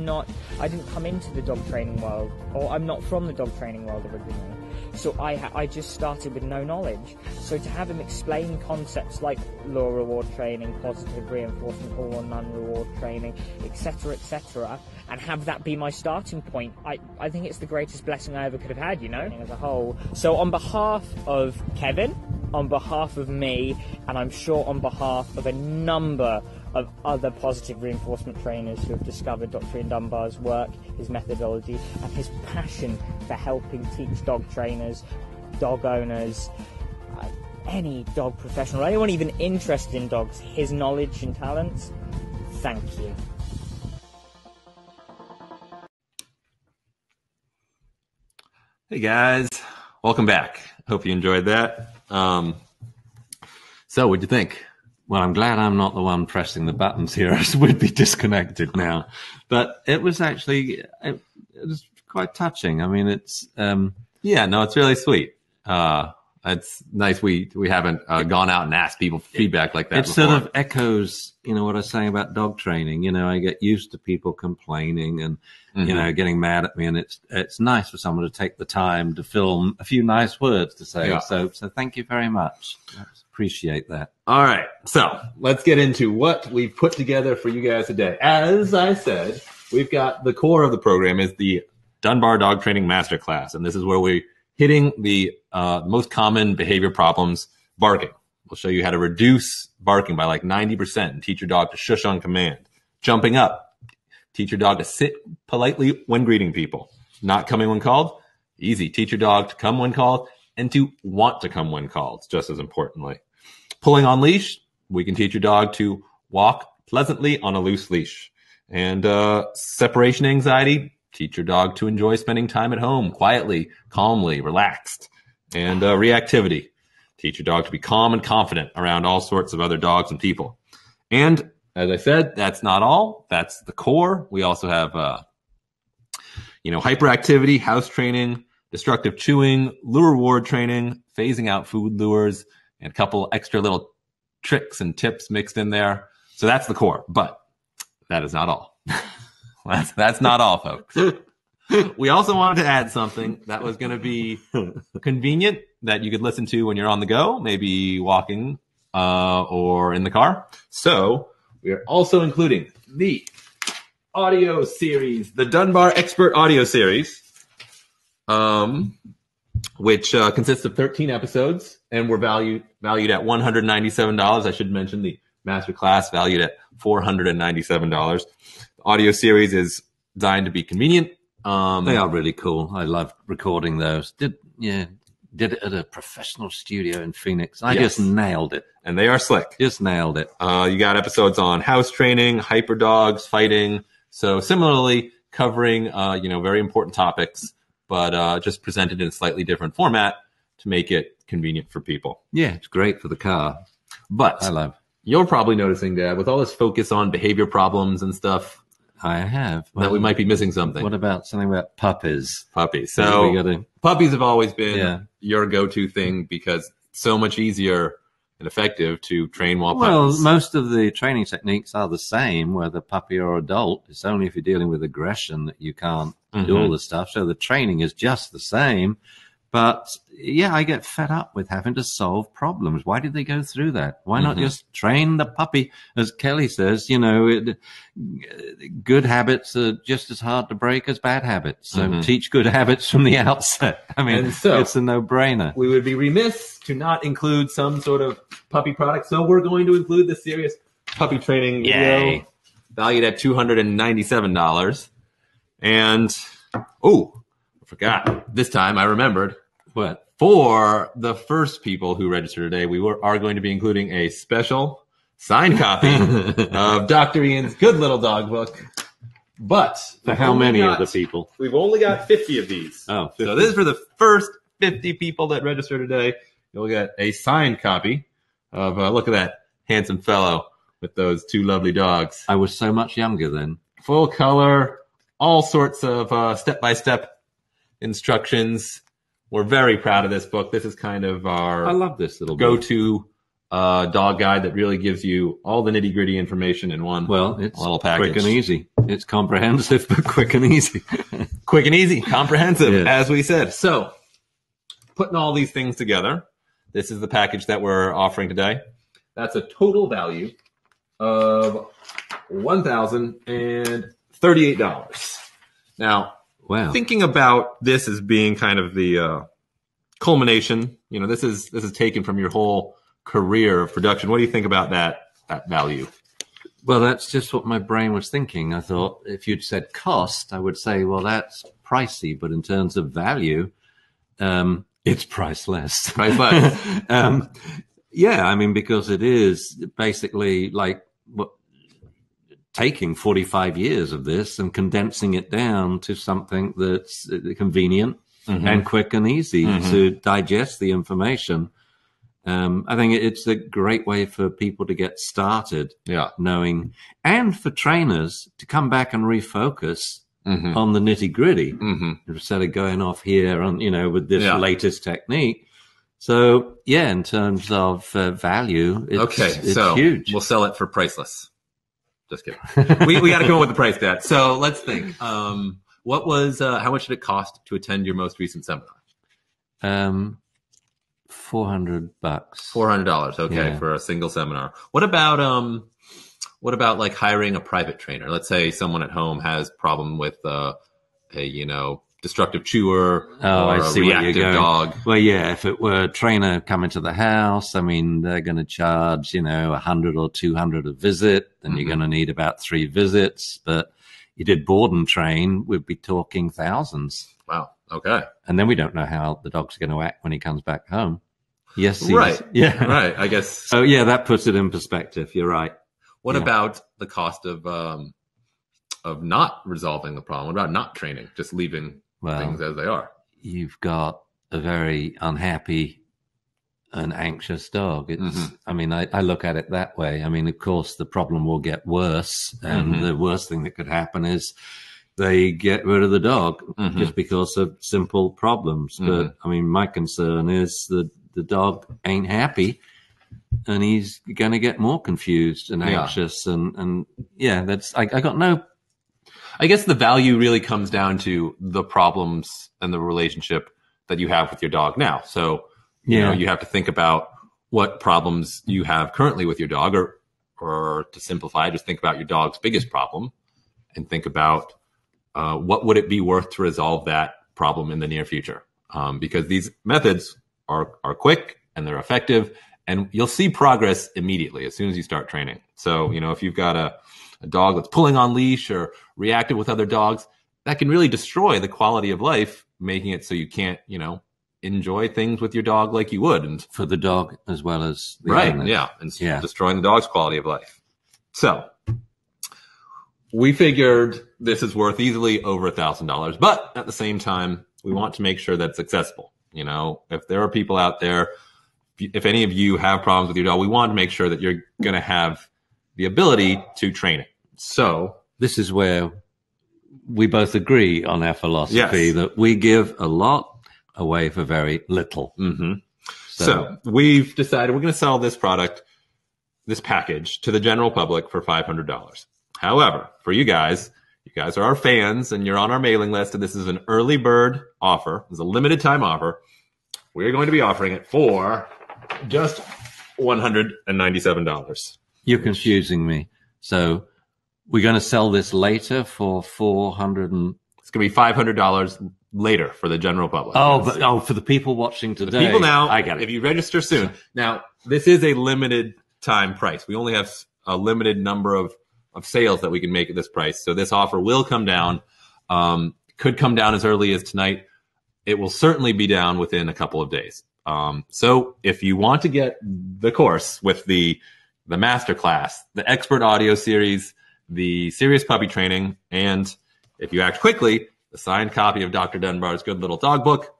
didn't come into the dog training world, or I'm not from the dog training world originally. So I just started with no knowledge. So to have him explain concepts like law reward training, positive reinforcement, all or none reward training, etc., and have that be my starting point, I think it's the greatest blessing I ever could have had, you know, as a whole. So on behalf of Kevin, on behalf of me, and I'm sure on behalf of a number of other positive reinforcement trainers who have discovered Dr. Ian Dunbar's work, his methodology, and his passion for helping teach dog trainers, dog owners, any dog professional, anyone even interested in dogs, his knowledge and talents. Thank you. Hey guys, welcome back. Hope you enjoyed that. So what'd you think? Well, I'm glad I'm not the one pressing the buttons here. I would be disconnected now. But it was actually, it was quite touching. I mean, it's... yeah, no, it's really sweet. It's nice we haven't gone out and asked people for feedback like that It before. sort of echoes, what I was saying about dog training. I get used to people complaining and, getting mad at me. And it's nice for someone to take the time to film a few nice words to say. Yeah. So thank you very much. I appreciate that. All right, so let's get into what we've put together for you guys today. As I said, we've got the core of the program is the Dunbar Dog Training Masterclass, and this is where we're hitting the most common behavior problems, barking. We'll show you how to reduce barking by like 90% and teach your dog to shush on command. Jumping up, teach your dog to sit politely when greeting people. Not coming when called, easy. Teach your dog to come when called and to want to come when called, just as importantly. Pulling on leash, we can teach your dog to walk pleasantly on a loose leash. And separation anxiety, teach your dog to enjoy spending time at home, quietly, calmly, relaxed. And reactivity, teach your dog to be calm and confident around all sorts of other dogs and people. And as I said, that's not all. That's the core. We also have, hyperactivity, house training, destructive chewing, lure ward training, phasing out food lures, and a couple extra little tricks and tips mixed in there. So that's the core, but that is not all. That's not all, folks. We also wanted to add something that was going to be convenient that you could listen to when you're on the go, maybe walking or in the car. So we are also including the audio series, the Dunbar Expert Audio Series, which consists of 13 episodes, and we're valued at $197. I should mention the Masterclass valued at $497. The audio series is designed to be convenient. They are really cool. I love recording those. Did it at a professional studio in Phoenix. I just nailed it. And they are slick. Just nailed it. You got episodes on house training, hyper dogs, fighting. So similarly covering, very important topics, but just presented in a slightly different format to make it convenient for people. Yeah, it's great for the car. But you're probably noticing, Dad, with all this focus on behavior problems and stuff, I have. That we might be missing something. What about something about puppies? Puppies. So puppies have always been your go-to thing because it's so much easier and effective to train while puppies. Well, most of the training techniques are the same, whether puppy or adult. It's only if you're dealing with aggression that you can't do all the stuff. So the training is just the same. But yeah, I get fed up with having to solve problems. Why did they go through that? Why not just train the puppy? As Kelly says, good habits are just as hard to break as bad habits. So teach good habits from the outset. I mean, it's a no-brainer. We would be remiss to not include some sort of puppy product. So we're going to include the serious puppy training video valued at $297. And, I forgot. This time I remembered. What? For the first people who register today, we are going to be including a special signed copy of Dr. Ian's Good Little Dog book. But for how many of the people? We've only got 50 of these. Oh, 50. So this is for the first 50 people that register today. You'll get a signed copy of, look at that handsome fellow with those two lovely dogs. I was so much younger then. Full color, all sorts of step-by-step instructions. We're very proud of this book. This is kind of our I love this little go-to dog guide that really gives you all the nitty-gritty information in one little package. Quick and easy. It's comprehensive, but quick and easy. Quick and easy, comprehensive, as we said. So, putting all these things together, this is the package that we're offering today. That's a total value of $1,038. Now, wow. Thinking about this as being kind of the culmination, this is taken from your whole career of production. What do you think about that value? Well, that's just what my brain was thinking. I thought if you'd said cost, I would say, well, that's pricey. But in terms of value, it's priceless. Priceless. Because it is basically like taking 45 years of this and condensing it down to something that's convenient and quick and easy to digest the information. I think it's a great way for people to get started knowing, and for trainers to come back and refocus on the nitty gritty instead of going off here on, with this latest technique. So in terms of value, it's huge. We'll sell it for priceless. Just kidding. we got to come up with the price, Dad. So let's think. What was how much did it cost to attend your most recent seminar? $400. $400. Okay, for a single seminar. What about like hiring a private trainer? Let's say someone at home has problem with a destructive chewer or a reactive dog. Well, if it were a trainer coming to the house, they're going to charge, $100 or $200 a visit, then you're going to need about 3 visits. But you did board and train, we'd be talking thousands. Wow. Okay. And then we don't know how the dog's going to act when he comes back home. Yes. Right. Yeah. Right. I guess. So that puts it in perspective. You're right. What about the cost of not resolving the problem? What about not training, just leaving things as they are? You've got a very unhappy and anxious dog. It's, I look at it that way. Of course, the problem will get worse, and the worst thing that could happen is they get rid of the dog just because of simple problems. But I mean, my concern is that the dog ain't happy and he's going to get more confused and anxious. And that's, I got no. I guess the value really comes down to the problems and the relationship that you have with your dog now. So, you know, you have to think about what problems you have currently with your dog, or to simplify, just think about your dog's biggest problem and think about what would it be worth to resolve that problem in the near future. Because these methods are quick and they're effective, and you'll see progress immediately as soon as you start training. So, you know, if you've got a dog that's pulling on leash or reactive with other dogs, that can really destroy the quality of life, making it so you can't, you know, enjoy things with your dog like you would. And for the dog as well as the right. owner. Yeah. And destroying the dog's quality of life. So we figured this is worth easily over $1,000, but at the same time, we want to make sure that it's accessible. You know, if there are people out there, if any of you have problems with your dog, we want to make sure that you're going to have the ability to train it. So this is where we both agree on our philosophy that we give a lot away for very little. So we've decided we're going to sell this product, this package, to the general public for $500. However, for you guys are our fans and you're on our mailing list, and this is an early bird offer. It's a limited time offer. We're going to be offering it for just $197. You're confusing me. So we're going to sell this later for $400. It's going to be $500 later for the general public. For the people watching today. The people now, I get it. If you register soon. Now, this is a limited time price. We only have a limited number of sales that we can make at this price. So this offer will come down. Could come down as early as tonight. It will certainly be down within a couple of days. So if you want to get the course with the masterclass, the expert audio series, the serious puppy training, and if you act quickly, the signed copy of Dr. Dunbar's Good Little Dog Book,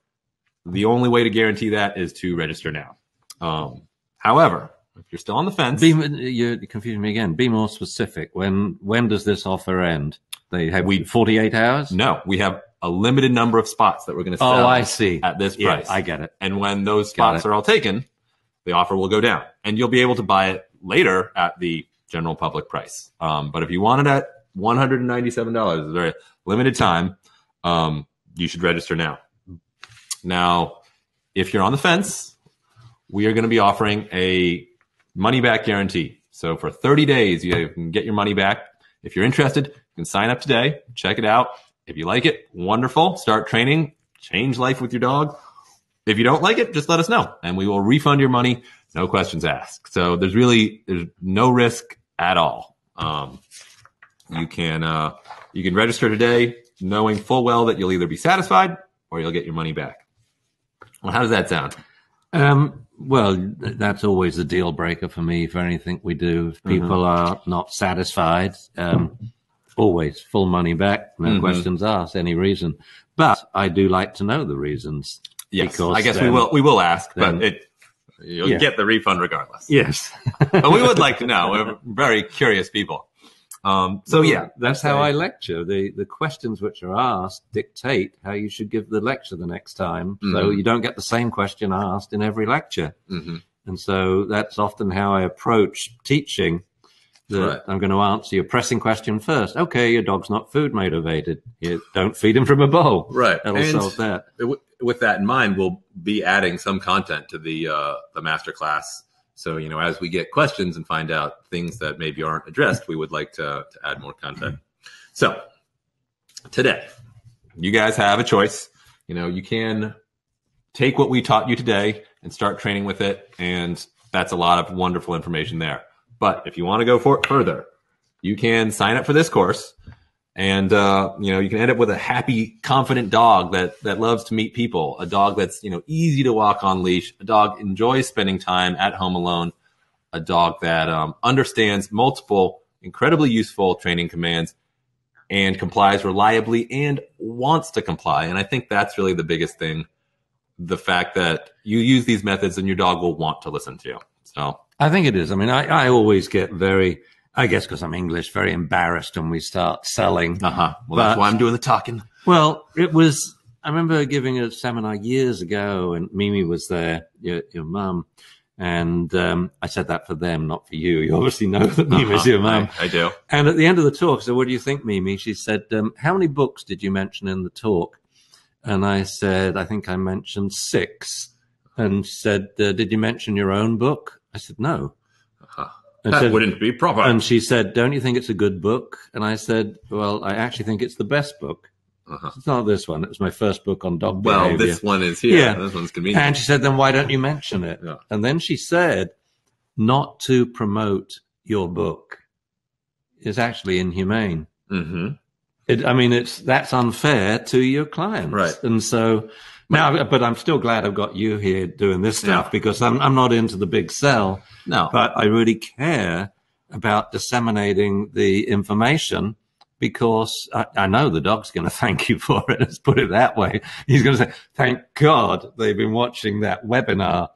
the only way to guarantee that is to register now. However, if you're still on the fence, you're confusing me again. Be more specific. When does this offer end? They have 48 hours? No, we have a limited number of spots that we're going to sell. Oh, I see. At this price. I get it. And when those spots are all taken, the offer will go down, and you'll be able to buy it later at the general public price. But if you want it at $197, it's a very limited time. You should register now. Now, if you're on the fence, we are going to be offering a money back guarantee. So for 30 days, you can get your money back. If you're interested, you can sign up today, check it out. If you like it, wonderful. Start training, change life with your dog. If you don't like it, just let us know and we will refund your money. No questions asked. So there's no risk at all. You can register today knowing full well that you'll either be satisfied or you'll get your money back. Well, how does that sound? Well, that's always a deal breaker for me for anything we do. If people are not satisfied, always full money back, no questions asked, any reason. But I do like to know the reasons. Yes, because I guess we will ask, but you'll get the refund regardless. Yes. But we would like to know. We're very curious people. That's how I lecture. The questions which are asked dictate how you should give the lecture the next time. So you don't get the same question asked in every lecture. And so that's often how I approach teaching. I'm going to answer your pressing question first. Okay, your dog's not food motivated. You don't feed him from a bowl. Right. That'll solve that. With that in mind, we'll be adding some content to the masterclass. So, as we get questions and find out things that maybe aren't addressed, we would like to add more content. So today, you guys have a choice. You can take what we taught you today and start training with it. And that's a lot of wonderful information there. But if you want to go further, you can sign up for this course. And, you can end up with a happy, confident dog that loves to meet people, a dog that's, easy to walk on leash, a dog enjoys spending time at home alone, a dog that understands multiple incredibly useful training commands and complies reliably and wants to comply. And I think that's really the biggest thing, the fact that you use these methods and your dog will want to listen to you. So I think it is. I mean, I always get very I guess because I'm English, very embarrassed when we start selling. Well, that's why I'm doing the talking. Well, I remember giving a seminar years ago, and Mimi was there, your mum. And I said that for them, not for you. You obviously know that Mimi's your mum. I do. And at the end of the talk, I said, what do you think, Mimi? She said, how many books did you mention in the talk? And I said, I think I mentioned 6. And she said, did you mention your own book? I said, no. That wouldn't be proper. And she said, don't you think it's a good book? And I said, well, I actually think it's the best book. It's not this one. It was my first book on dog behavior. Well, this one is here. Yeah. This one's convenient. And she said, then why don't you mention it? Yeah. And then she said, not to promote your book is actually inhumane. That's unfair to your clients. Right. And so now, but I'm still glad I've got you here doing this stuff because I'm not into the big sell. No. But I really care about disseminating the information because I know the dog's going to thank you for it. Let's put it that way. He's going to say, thank God they've been watching that webinar.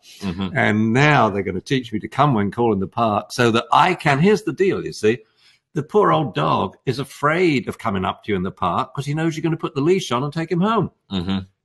And now they're going to teach me to come when calling the park so that I can. Here's the deal, you see. The poor old dog is afraid of coming up to you in the park because he knows you're going to put the leash on and take him home.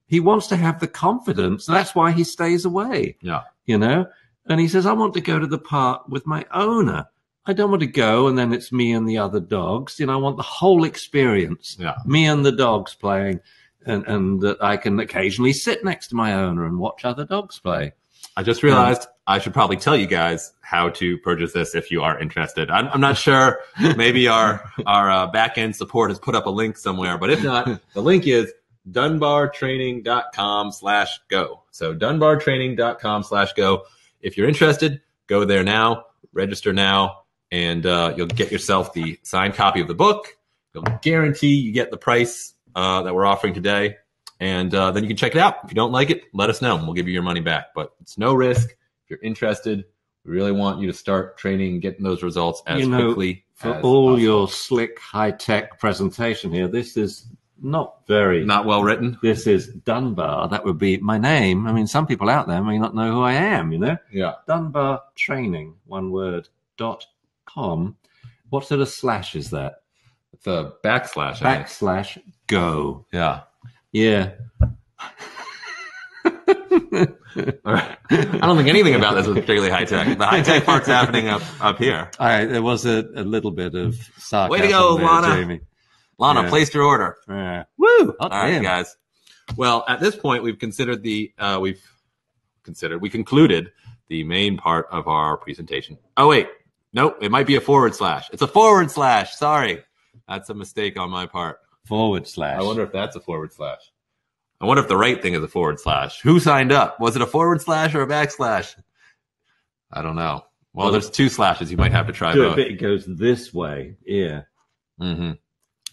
He wants to have the confidence. That's why he stays away. Yeah. You know? And he says, I want to go to the park with my owner. I don't want to go and then it's me and the other dogs. You know, I want the whole experience. Yeah. Me and the dogs playing and that I can occasionally sit next to my owner and watch other dogs play. I just realized I should probably tell you guys how to purchase this if you are interested. I'm not sure. Maybe our back-end support has put up a link somewhere, but if not, the link is dunbartraining.com/go. So dunbartraining.com/go. If you're interested, go there now, register now, and you'll get yourself the signed copy of the book. You'll guarantee you get the price that we're offering today. And then you can check it out. If you don't like it, let us know, and we'll give you your money back. But it's no risk. If you're interested, we really want you to start training and getting those results as quickly for as all possible. your slick, high-tech presentation here, this is not well written. This is Dunbar. That would be my name. I mean, some people out there may not know who I am, you know? Yeah. Dunbar Training, one word, .com. What sort of slash is that? It's a backslash. Backslash go. Yeah. Yeah. All right. I don't think anything about this was particularly high tech. The high tech part's happening up here. All right, there was a little bit of sarcasm. Way to go, there, Lana. Jamie. Lana, placed your order. Yeah. Woo! All right, guys. Well, at this point, we've concluded the main part of our presentation. Oh wait, nope, it might be a forward slash. It's a forward slash. Sorry, that's a mistake on my part. Forward slash. I wonder if that's a forward slash. I wonder if the right thing is a forward slash. Who signed up? Was it a forward slash or a backslash? I don't know. Well, there's 2 slashes. You might have to try both. It goes this way. Yeah. At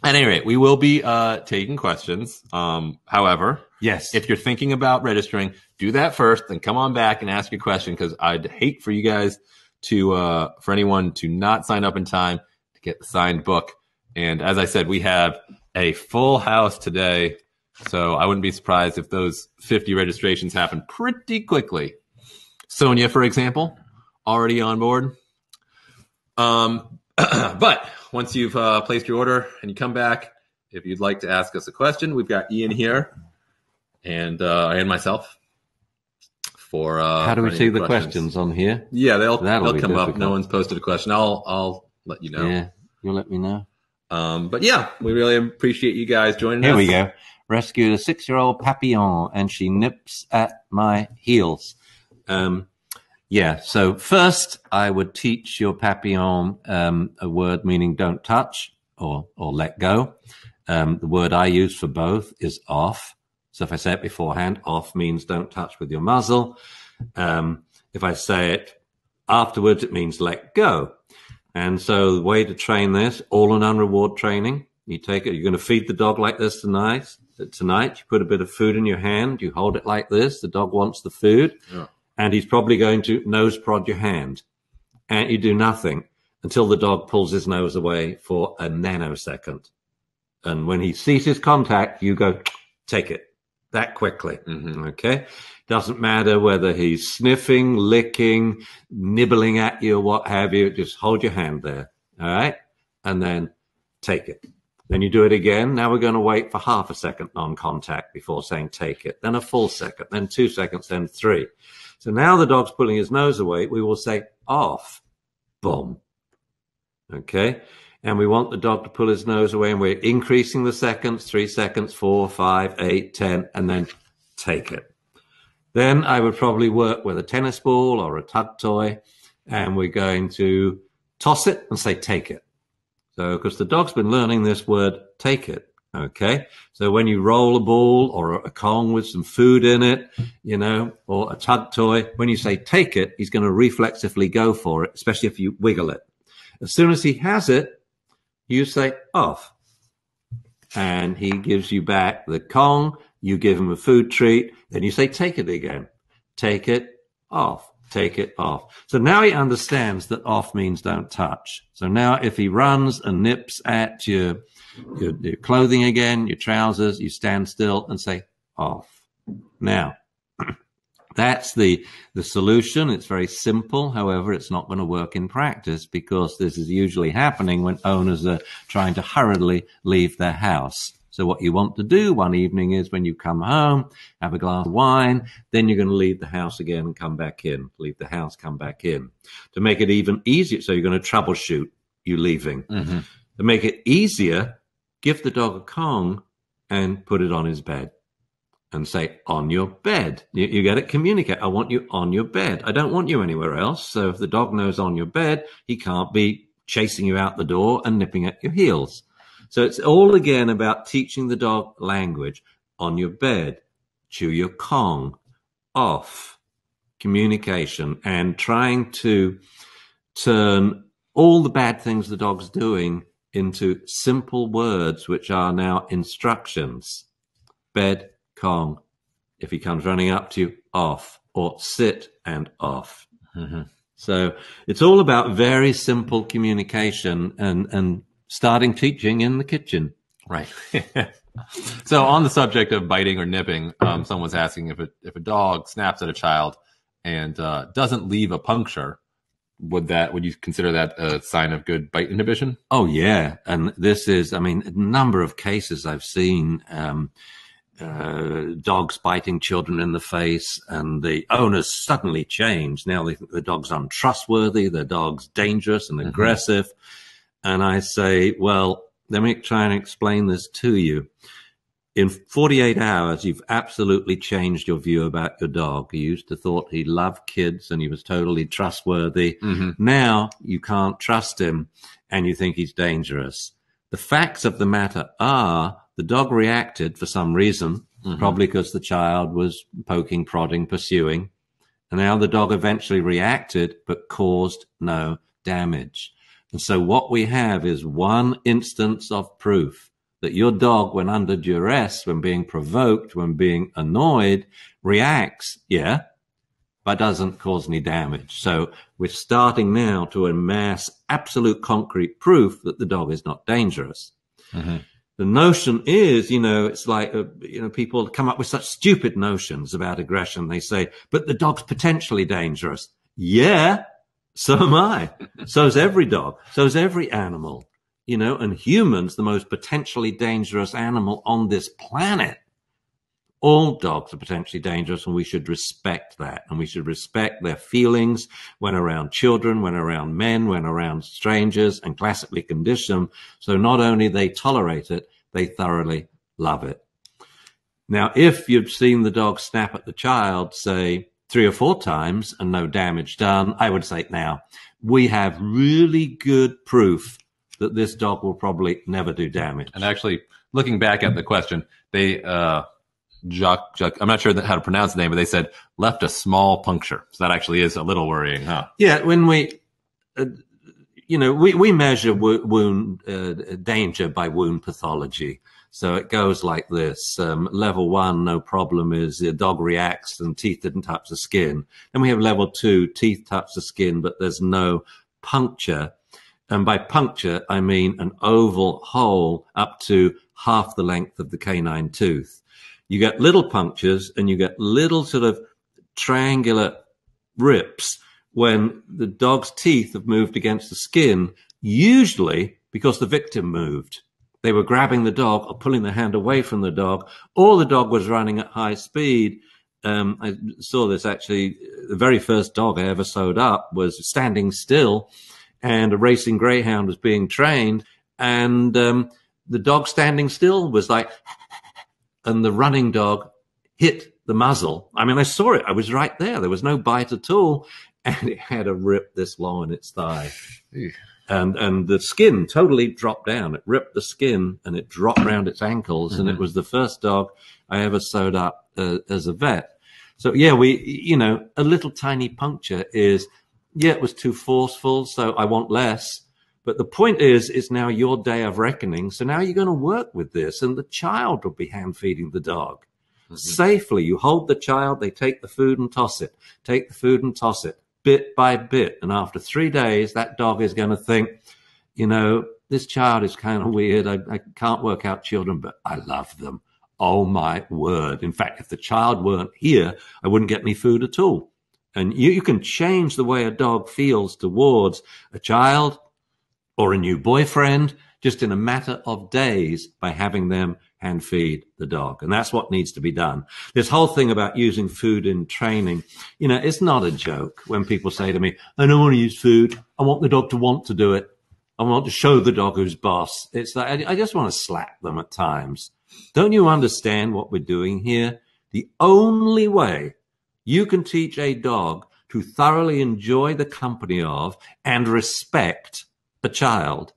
any rate, we will be taking questions. However, yes, if you're thinking about registering, do that first, then come on back and ask your question because I'd hate for you guys for anyone to not sign up in time to get the signed book. And as I said, we have a full house today, so I wouldn't be surprised if those 50 registrations happen pretty quickly. Sonia, for example, already on board. But once you've placed your order and you come back, if you'd like to ask us a question, we've got Ian here and myself. For how do we see the questions on here? Yeah, they'll come difficult. up. No one's posted a question. I'll let you know. Yeah, you'll let me know. But yeah, we really appreciate you guys joining us. Here we go. Rescued a 6-year-old Papillon, and she nips at my heels. Yeah, so first I would teach your Papillon a word meaning don't touch or let go. The word I use for both is off. So if I say it beforehand, off means don't touch with your muzzle. If I say it afterwards, it means let go. And so the way to train this, all and unreward training, you take it, you're going to feed the dog like this tonight. You put a bit of food in your hand, you hold it like this, the dog wants the food, and he's probably going to nose prod your hand. And you do nothing until the dog pulls his nose away for a nanosecond. And when he ceases contact, you go, take it that quickly. Okay. Doesn't matter whether he's sniffing, licking, nibbling at you, or what have you. Just hold your hand there. All right. And then take it. Then you do it again. Now we're going to wait for half a second non-contact before saying take it. Then a full second, then 2 seconds, then 3. So now the dog's pulling his nose away. We will say off. Boom. Okay. And we want the dog to pull his nose away, and we're increasing the seconds, 3 seconds, 4, 5, 8, 10, and then take it. Then I would probably work with a tennis ball or a tug toy, and we're going to toss it and say take it. So, because the dog's been learning this word, take it. Okay. So when you roll a ball or a Kong with some food in it, you know, or a tug toy, when you say take it, he's going to reflexively go for it, especially if you wiggle it. As soon as he has it, you say off, and he gives you back the Kong. You give him a food treat. Then you say, take it again. Take it off. Take it off. So now he understands that off means don't touch. So now if he runs and nips at your clothing again, your trousers, you stand still and say off. Now, that's the solution. It's very simple. However, it's not going to work in practice, because this is usually happening when owners are trying to hurriedly leave their house. So what you want to do one evening is, when you come home, have a glass of wine, then you're going to leave the house again and come back in. Leave the house, come back in. To make it even easier, so you're going to troubleshoot you leaving. Mm-hmm. To make it easier, give the dog a Kong and put it on his bed. And say, on your bed. You get it? Communicate. I want you on your bed. I don't want you anywhere else. So if the dog knows on your bed, he can't be chasing you out the door and nipping at your heels. So it's all again about teaching the dog language. On your bed, chew your Kong, off, communication, and trying to turn all the bad things the dog's doing into simple words, which are now instructions. Bed, Kong. If he comes running up to you, off, or sit and off. Mm-hmm. So it's all about very simple communication and starting teaching in the kitchen. Right. So on the subject of biting or nipping, someone's asking if a dog snaps at a child and doesn't leave a puncture, would you consider that a sign of good bite inhibition? Oh, yeah. And this is, a number of cases I've seen, dogs biting children in the face, and the owners suddenly change. Now they think the dog's untrustworthy, the dog's dangerous and aggressive. Mm-hmm. And I say, well, let me try and explain this to you. In 48 hours, you've absolutely changed your view about your dog. You used to thought he loved kids and he was totally trustworthy. Mm-hmm. Now you can't trust him and you think he's dangerous. The facts of the matter are, the dog reacted for some reason, probably because the child was poking, prodding, pursuing. And now the dog eventually reacted, but caused no damage. And so what we have is one instance of proof that your dog, when under duress, when being provoked, when being annoyed, reacts, yeah, but doesn't cause any damage. So we're starting now to amass absolute concrete proof that the dog is not dangerous. Mm-hmm. The notion is, it's like, people come up with such stupid notions about aggression. They say, but the dog's potentially dangerous. Yeah, so am I. So's every dog. So's every animal, and humans, the most potentially dangerous animal on this planet. All dogs are potentially dangerous, and we should respect that. And we should respect their feelings when around children, when around men, when around strangers, and classically condition them. So not only they tolerate it, they thoroughly love it. Now, if you've seen the dog snap at the child, say 3 or 4 times and no damage done, I would say now we have really good proof that this dog will probably never do damage. And actually, looking back at the question, they, Jacques, I'm not sure how to pronounce the name, but they said left a small puncture. So that actually is a little worrying, huh? Yeah, when we measure wound danger by wound pathology. So it goes like this. Level 1, no problem, is the dog reacts and teeth didn't touch the skin. Then we have level 2, teeth touch the skin, but there's no puncture. And by puncture, I mean an oval hole up to half the length of the canine tooth. You get little punctures and you get little sort of triangular rips when the dog's teeth have moved against the skin usually because the victim moved. They were grabbing the dog or pulling their hand away from the dog, or the dog was running at high speed. I saw this actually. The very first dog I ever sewed up was standing still, and a racing greyhound was being trained, and the dog standing still was like, and the running dog hit the muzzle. I mean, I saw it. I was right there. There was no bite at all, and it had a rip this long in its thigh. And the skin totally dropped down. It ripped the skin and it dropped around its ankles. And it was the first dog I ever sewed up as a vet. So yeah, a little tiny puncture is, it was too forceful. So I want less. But the point is, it's now your day of reckoning. So now you're going to work with this, and the child will be hand feeding the dog safely. You hold the child, they take the food and toss it, take the food and toss it, bit by bit. And after 3 days, that dog is going to think, this child is kind of weird. I can't work out children, but I love them. Oh my word. In fact, if the child weren't here, I wouldn't get any food at all. And you can change the way a dog feels towards a child or a new boyfriend just in a matter of days by having them hand feed the dog. And that's what needs to be done. This whole thing about using food in training, it's not a joke when people say to me, I don't want to use food. I want the dog to want to do it. I want to show the dog who's boss. It's like, I just want to slap them at times. Don't you understand what we're doing here? The only way you can teach a dog to thoroughly enjoy the company of and respect a child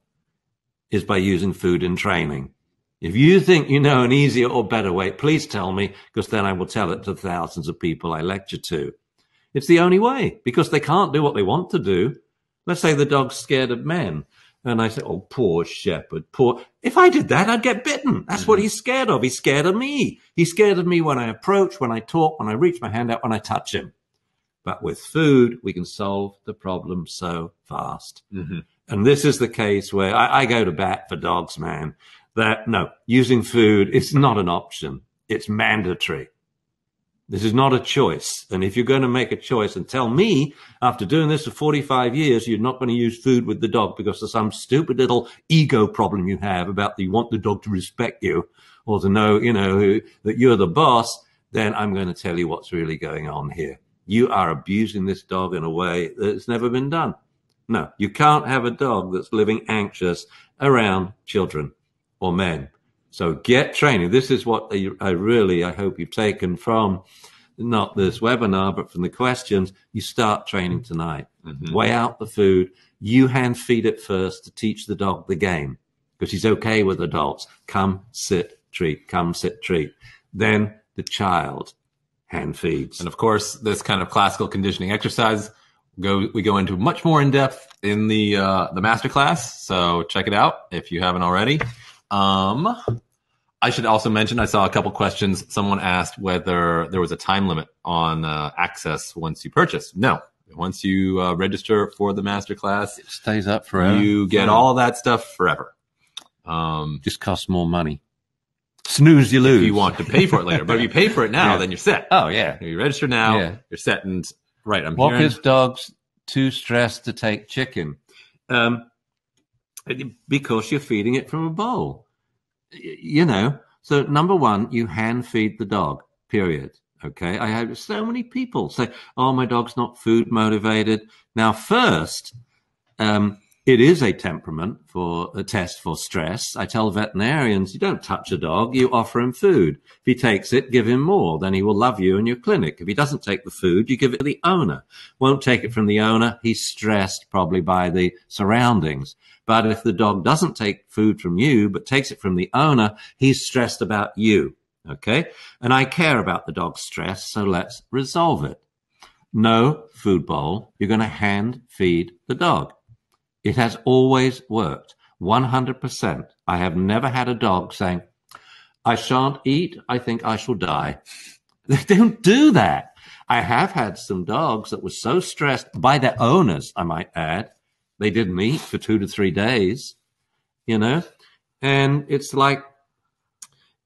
is by using food in training. If you think you know an easier or better way, please tell me, because then I will tell it to thousands of people I lecture to. It's the only way, because they can't do what they want to do. Let's say the dog's scared of men. And I say, oh, poor shepherd, poor. If I did that, I'd get bitten. That's what he's scared of. He's scared of me. He's scared of me when I approach, when I talk, when I reach my hand out, when I touch him. But with food, we can solve the problem so fast. And this is the case where I go to bat for dogs, man. That no, using food is not an option. It's mandatory. This is not a choice. And if you're going to make a choice and tell me after doing this for 45 years, you're not going to use food with the dog because of some stupid little ego problem you have about you want the dog to respect you or to know, that you're the boss, then I'm going to tell you what's really going on here. You are abusing this dog in a way that's never been done. No, you can't have a dog that's living anxious around children or men. So get training. This is what I hope you've taken from not this webinar, but from the questions. You start training tonight. Weigh out the food. You hand feed it first to teach the dog the game because he's okay with adults. Come, sit, treat. Come, sit, treat. Then the child hand feeds. And of course, this kind of classical conditioning exercise we go into much more in depth in the masterclass. So check it out if you haven't already. I should also mention, I saw a couple questions. Someone asked whether there was a time limit on access once you purchase. No. Once you register for the masterclass, it stays up forever. You get all of that stuff forever. Just costs more money. Snooze, you lose. If you want to pay for it later. But if you pay for it now, then you're set. Oh, yeah. If you register now, you're set. And right, I'm hearing... Walker's dog's too stressed to take chicken. Because you're feeding it from a bowl. So number one, you hand feed the dog, period. Okay. I have so many people say, oh, my dog's not food motivated. Now, first, it is a temperament for a test for stress. I tell veterinarians, you don't touch a dog, you offer him food. If he takes it, give him more, then he will love you in your clinic. If he doesn't take the food, you give it to the owner. Won't take it from the owner, he's stressed probably by the surroundings. But if the dog doesn't take food from you, but takes it from the owner, he's stressed about you. Okay? And I care about the dog's stress, so let's resolve it. No food bowl, you're going to hand feed the dog. It has always worked, 100%. I have never had a dog saying, I shan't eat, I think I shall die. They don't do that. I have had some dogs that were so stressed by their owners, I might add, they didn't eat for 2 to 3 days, and it's like,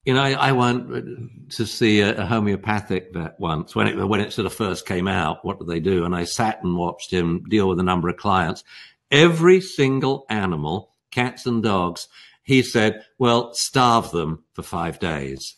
I went to see a homeopathic vet once when it sort of first came out. What did they do? And I sat and watched him deal with a number of clients. Every single animal, cats and dogs, he said, well, starve them for 5 days.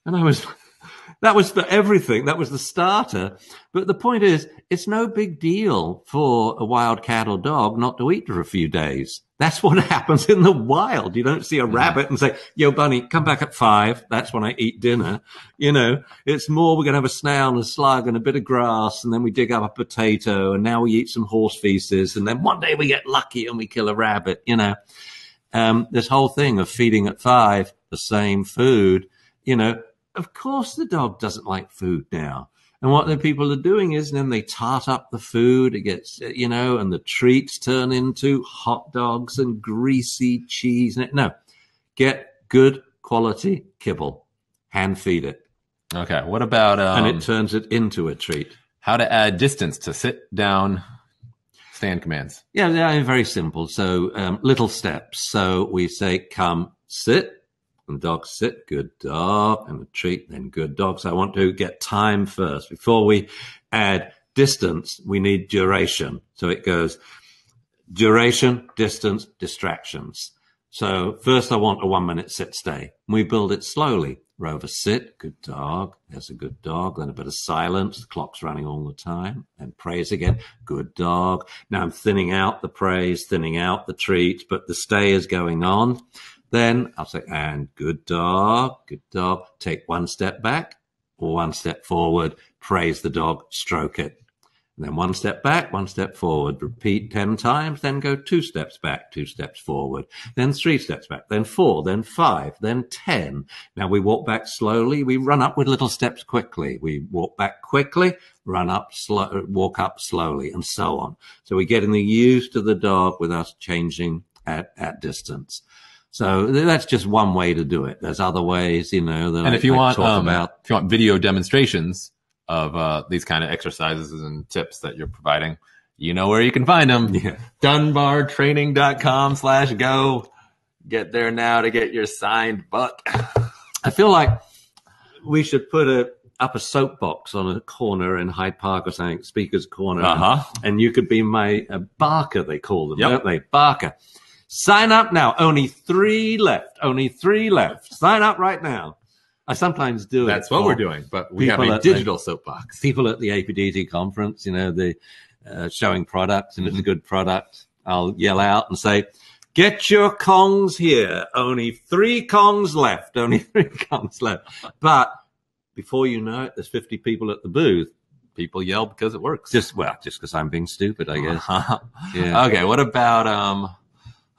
And that was for everything. That was the starter. But the point is, it's no big deal for a wild cat or dog not to eat for a few days. That's what happens in the wild. You don't see a rabbit and say, yo, bunny, come back at 5. That's when I eat dinner. You know, it's more we're going to have a snail and a slug and a bit of grass, and then we dig up a potato, and now we eat some horse feces, and then one day we get lucky and we kill a rabbit, you know. This whole thing of feeding at 5, the same food, you know, of course the dog doesn't like food now. And what the people are doing is then they tart up the food. It gets, you know, and the treats turn into hot dogs and greasy cheese. No, get good quality kibble. Hand feed it. Okay. What about... and it turns it into a treat. How to add distance to sit, down, stand commands. Yeah, they're very simple. So little steps. So we say, come, sit. And the dog sit, good dog, and a treat, then good dog. So I want to get time first. Before we add distance, we need duration. So it goes duration, distance, distractions. So first I want a 1-minute sit stay. We build it slowly. Rover sit, good dog. There's a good dog. Then a bit of silence. The clock's running all the time. Then praise again. Good dog. Now I'm thinning out the praise, thinning out the treat, but the stay is going on. Then I'll say, and good dog, take 1 step back or 1 step forward, praise the dog, stroke it. And then 1 step back, 1 step forward, repeat 10 times, then go 2 steps back, 2 steps forward, then 3 steps back, then 4, then 5, then 10. Now we walk back slowly, we run up with little steps quickly. We walk back quickly, run up slow, walk up slowly, and so on. So we're getting the use to the dog with us changing at distance. So that's just one way to do it. There's other ways, you know, that if you want video demonstrations of these kind of exercises and tips that you're providing, you know where you can find them. Yeah. DunbarTraining.com/go. Get there now to get your signed book. I feel like we should put up a soapbox on a corner in Hyde Park or something, speaker's corner. And you could be my Barker, they call them, don't they? Barker. Sign up now. Only 3 left. Only 3 left. Sign up right now. I sometimes do it. That's what we're doing, but we have a digital soapbox. People at the APDT conference, you know, the showing products, and it's a good product. I'll yell out and say, get your Kongs here. Only 3 Kongs left. Only 3 Kongs left. But before you know it, there's 50 people at the booth. People yell because it works. Just because I'm being stupid, I guess. Yeah. Okay. What about,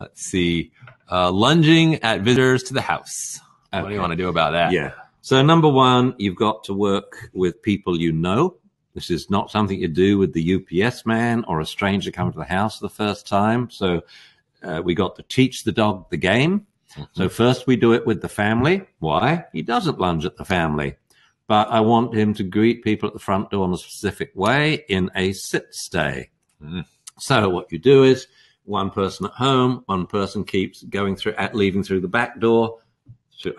let's see, lunging at visitors to the house. Okay. What do you want to do about that? Yeah. So number 1, you've got to work with people you know. This is not something you do with the UPS man or a stranger coming to the house the first time. So we got to teach the dog the game. So first we do it with the family. Why? He doesn't lunge at the family. But I want him to greet people at the front door in a specific way in a sit-stay. So what you do is, 1 person at home, 1 person keeps going through, leaving through the back door,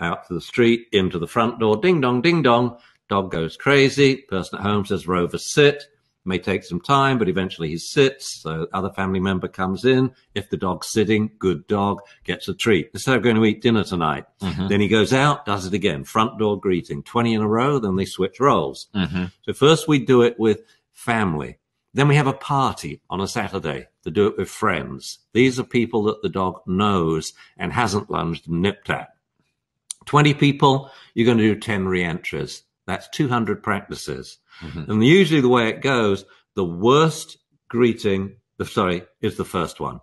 out to the street, into the front door, ding dong, ding dong. Dog goes crazy. Person at home says, Rover, sit. May take some time, but eventually he sits. So other family member comes in. If the dog's sitting, good dog, gets a treat. Instead of going to eat dinner tonight. Then he goes out, does it again. Front door greeting, 20 in a row, then they switch roles. So first we do it with family. Then we have a party on a Saturday to do it with friends. These are people that the dog knows and hasn't lunged and nipped at. 20 people, you're going to do 10 re-entries. That's 200 practices. And usually the way it goes, the worst greeting, is the first one.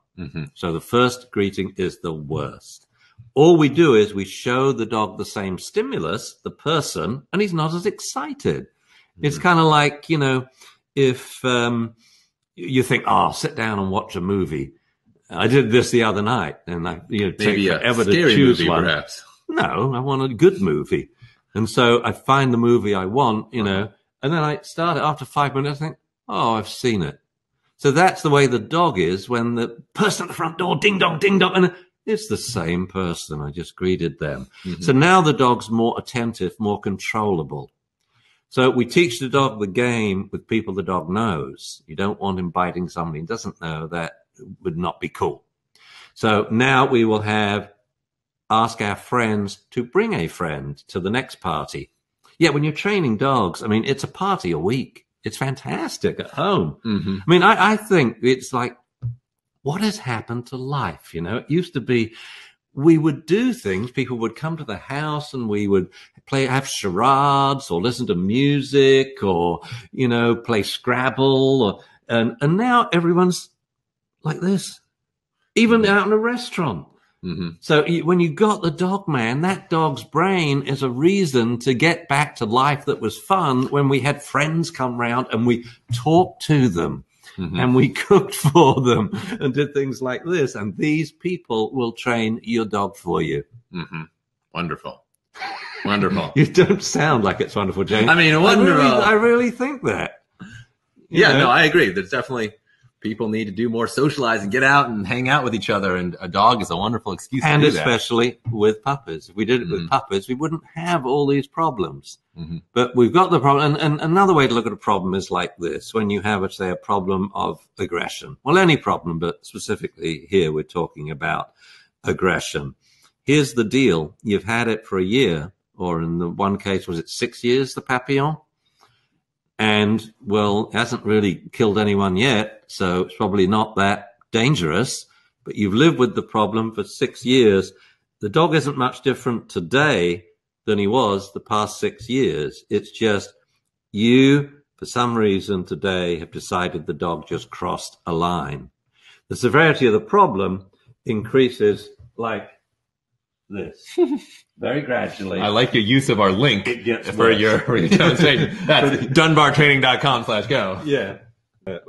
So the first greeting is the worst. All we do is we show the dog the same stimulus, the person, and he's not as excited. It's kind of like, you know, if you think, oh, sit down and watch a movie. I did this the other night, and take forever to choose movie, one. Perhaps. No, I want a good movie. And so I find the movie I want, you know, and then I start it after 5 minutes, I think, oh, I've seen it. So that's the way the dog is when the person at the front door, ding dong, and it's the same person. I just greeted them. So now the dog's more attentive, more controllable. So we teach the dog the game with people the dog knows. You don't want him biting somebody he doesn't know. That would not be cool. So now we will ask our friends to bring a friend to the next party. Yeah, when you're training dogs, I mean, it's a party a week. It's fantastic at home. Mm-hmm. I mean, I think it's like, what has happened to life? You know, it used to be we would do things. People would come to the house and we would have charades or listen to music or, you know, play Scrabble. And now everyone's like this, even out in a restaurant. Mm-hmm. So when you got the dog man, that dog's brain is a reason to get back to life that was fun when we had friends come round and we talked to them. Mm-hmm. And we cooked for them and did things like this. And these people will train your dog for you. Mm-hmm. Wonderful. Wonderful. You don't sound like it's wonderful, James. I mean, wonderful. I really think that. Yeah, no, I agree. There's definitely people need to do more socializing, get out and hang out with each other. And a dog is a wonderful excuse to do that. And especially with puppies. If we did it with puppies, we wouldn't have all these problems. Mm-hmm. But we've got the problem. And another way to look at a problem is like this. When you have, say, a problem of aggression. Well, any problem, but specifically here we're talking about aggression. Here's the deal. You've had it for a year, or in the one case, was it 6 years, the Papillon? And, well, it hasn't really killed anyone yet, so it's probably not that dangerous. But you've lived with the problem for 6 years. The dog isn't much different today than he was the past 6 years. It's just you, for some reason today, have decided the dog just crossed a line. The severity of the problem increases like this, very gradually. I like your use of our link for your demonstration. That's dunbartraining.com/go. Yeah.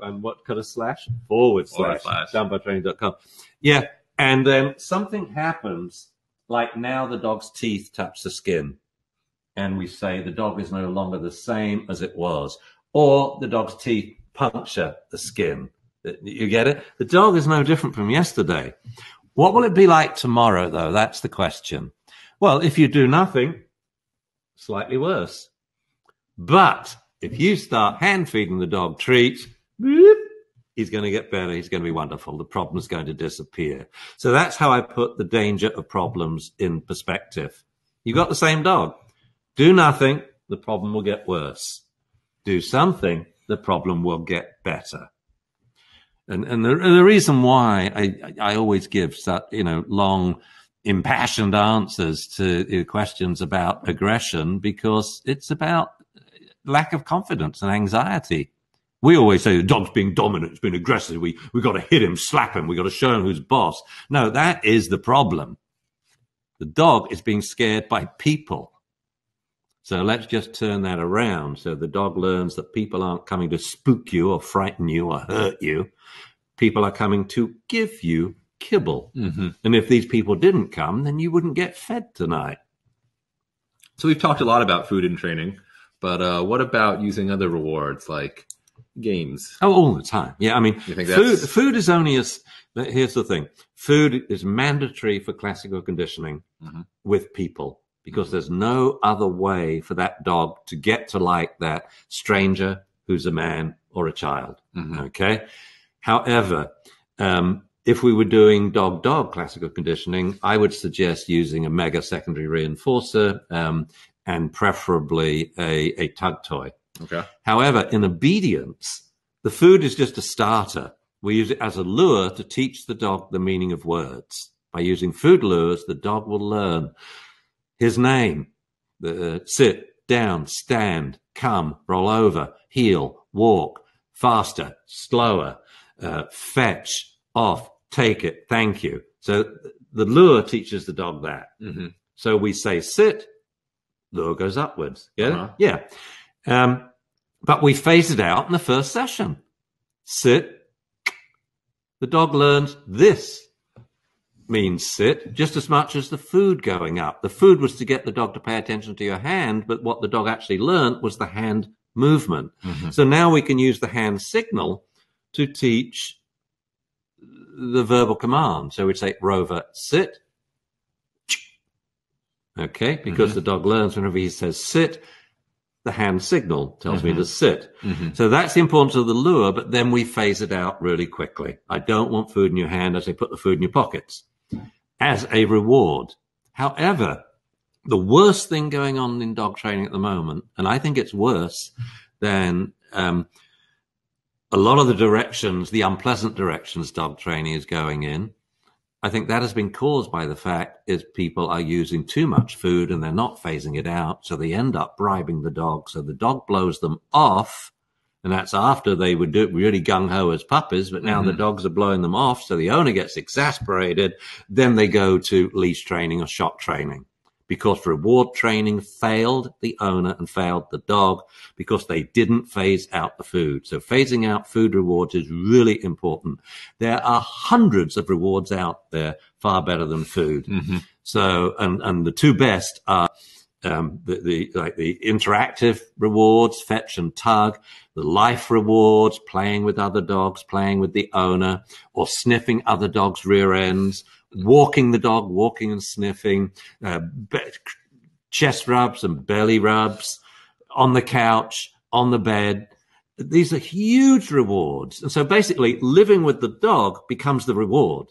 And what kind of slash? Forward slash. Dunbartraining.com. Yeah. And then something happens, like now the dog's teeth touch the skin. And we say the dog is no longer the same as it was. Or the dog's teeth puncture the skin. You get it? The dog is no different from yesterday. What will it be like tomorrow, though? That's the question. Well, if you do nothing, slightly worse. But if you start hand feeding the dog treats, he's going to get better. He's going to be wonderful. The problem's going to disappear. So that's how I put the danger of problems in perspective. You've got the same dog. Do nothing, the problem will get worse. Do something, the problem will get better. And the reason why I always give such, long, impassioned answers to questions about aggression, because it's about lack of confidence and anxiety. We always say the dog's being dominant, it's being aggressive. We got to hit him, slap him. We got to show him who's boss. No, that is the problem. The dog is being scared by people. So let's just turn that around. So the dog learns that people aren't coming to spook you or frighten you or hurt you. People are coming to give you kibble. Mm-hmm. And if these people didn't come, then you wouldn't get fed tonight. So we've talked a lot about food in training, but what about using other rewards like games? Oh, all the time. Yeah, I mean, food is only here's the thing. Food is mandatory for classical conditioning with people, because there's no other way for that dog to get to like that stranger who's a man or a child. Mm-hmm. Okay? However, if we were doing dog-dog classical conditioning, I would suggest using a mega secondary reinforcer and preferably a tug toy. Okay. However, in obedience, the food is just a starter. We use it as a lure to teach the dog the meaning of words. By using food lures, the dog will learn his name, sit, down, stand, come, roll over, heel, walk, faster, slower, fetch, off, take it, thank you. So the lure teaches the dog that. Mm-hmm. So we say sit, lure goes upwards. Yeah? Yeah. But we phase it out in the first session. Sit. The dog learns this means sit just as much as the food going up. The food was to get the dog to pay attention to your hand, but what the dog actually learned was the hand movement. Mm-hmm. So now we can use the hand signal to teach the verbal command. So we'd say, Rover, sit. Okay, because the dog learns whenever he says sit, the hand signal tells me to sit. So that's the importance of the lure, but then we phase it out really quickly. I don't want food in your hand. I say put the food in your pockets as a reward. However, the worst thing going on in dog training at the moment, and I think it's worse than a lot of the directions, the unpleasant directions dog training is going in, I think that has been caused by the fact is people are using too much food and they're not phasing it out. So they end up bribing the dog. So the dog blows them off. And that's after they would do it really gung-ho as puppies. But now the dogs are blowing them off. So the owner gets exasperated. Then they go to leash training or shock training. Because reward training failed the owner and failed the dog because they didn't phase out the food. So phasing out food rewards is really important. There are hundreds of rewards out there far better than food. So, and the two best are the interactive rewards, fetch and tug, the life rewards, playing with other dogs, playing with the owner, or sniffing other dogs' rear ends, walking the dog, walking and sniffing, chest rubs and belly rubs, on the couch, on the bed. These are huge rewards. And so basically living with the dog becomes the reward.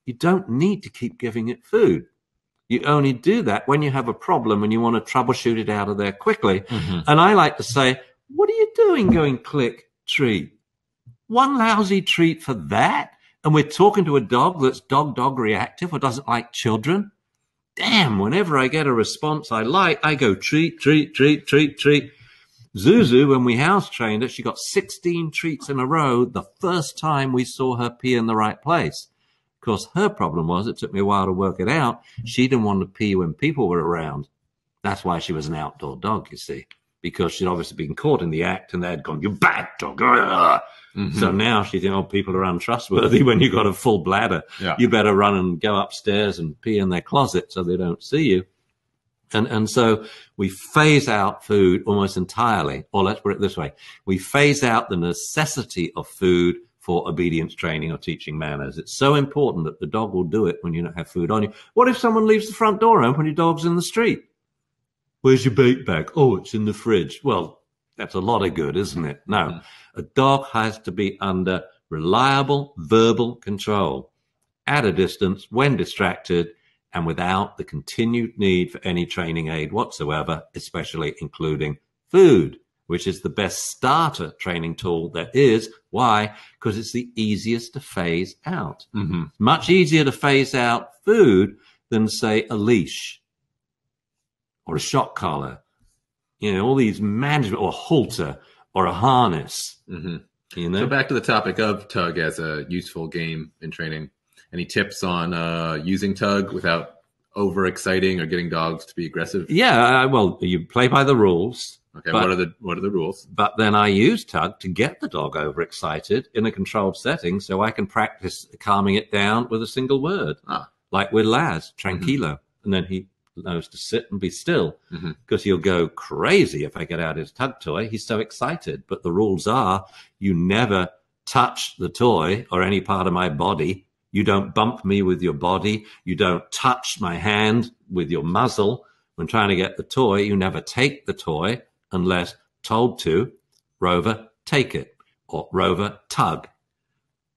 You don't need to keep giving it food. You only do that when you have a problem and you want to troubleshoot it out of there quickly. And I like to say, what are you doing going click, treat? One lousy treat for that? And we're talking to a dog that's dog reactive or doesn't like children. Damn, whenever I get a response I like, I go treat, treat, treat, treat, treat. Zuzu, when we house trained her, she got 16 treats in a row the first time we saw her pee in the right place. Of course, her problem was, it took me a while to work it out, she didn't want to pee when people were around. That's why she was an outdoor dog, you see, because she'd obviously been caught in the act and they'd gone, you bad dog. So now she's, people are untrustworthy when you've got a full bladder. You better run and go upstairs and pee in their closet so they don't see you. And so we phase out food almost entirely, or let's put it this way. We phase out the necessity of food for obedience training or teaching manners. It's so important that the dog will do it when you don't have food on you. What if someone leaves the front door open when your dog's in the street? Where's your bait bag? Oh, it's in the fridge. Well, that's a lot of good, isn't it? No, a dog has to be under reliable verbal control at a distance when distracted and without the continued need for any training aid whatsoever, especially including food, which is the best starter training tool there is. Why? Because it's the easiest to phase out. Much easier to phase out food than, say, a leash or a shock collar. All these management, or a halter or a harness. So back to the topic of tug as a useful game in training. Any tips on using tug without overexciting or getting dogs to be aggressive? Yeah, well, you play by the rules. Okay, what are the rules? But then I use tug to get the dog overexcited in a controlled setting so I can practice calming it down with a single word. Like with Laz, tranquilo. And then he knows to sit and be still because he'll go crazy if I get out his tug toy. He's so excited. But the rules are you never touch the toy or any part of my body. You don't bump me with your body. You don't touch my hand with your muzzle. When trying to get the toy, you never take the toy unless told to. Rover, take it. Or Rover, tug.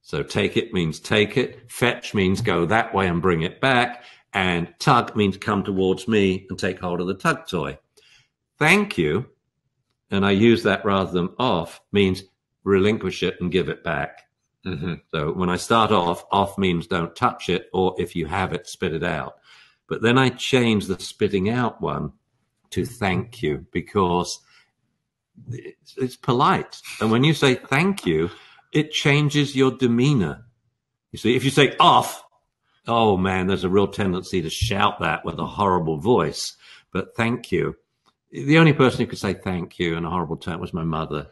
So take it means take it. Fetch means go that way and bring it back. And tug means come towards me and take hold of the tug toy. Thank you, and I use that rather than off, means relinquish it and give it back. So when I start off means don't touch it, or if you have it, spit it out. But then I change the spitting out one to thank you because it's polite. And when you say thank you, it changes your demeanor. You see, if you say off, oh man, there's a real tendency to shout that with a horrible voice. But thank you. The only person who could say thank you in a horrible tone was my mother.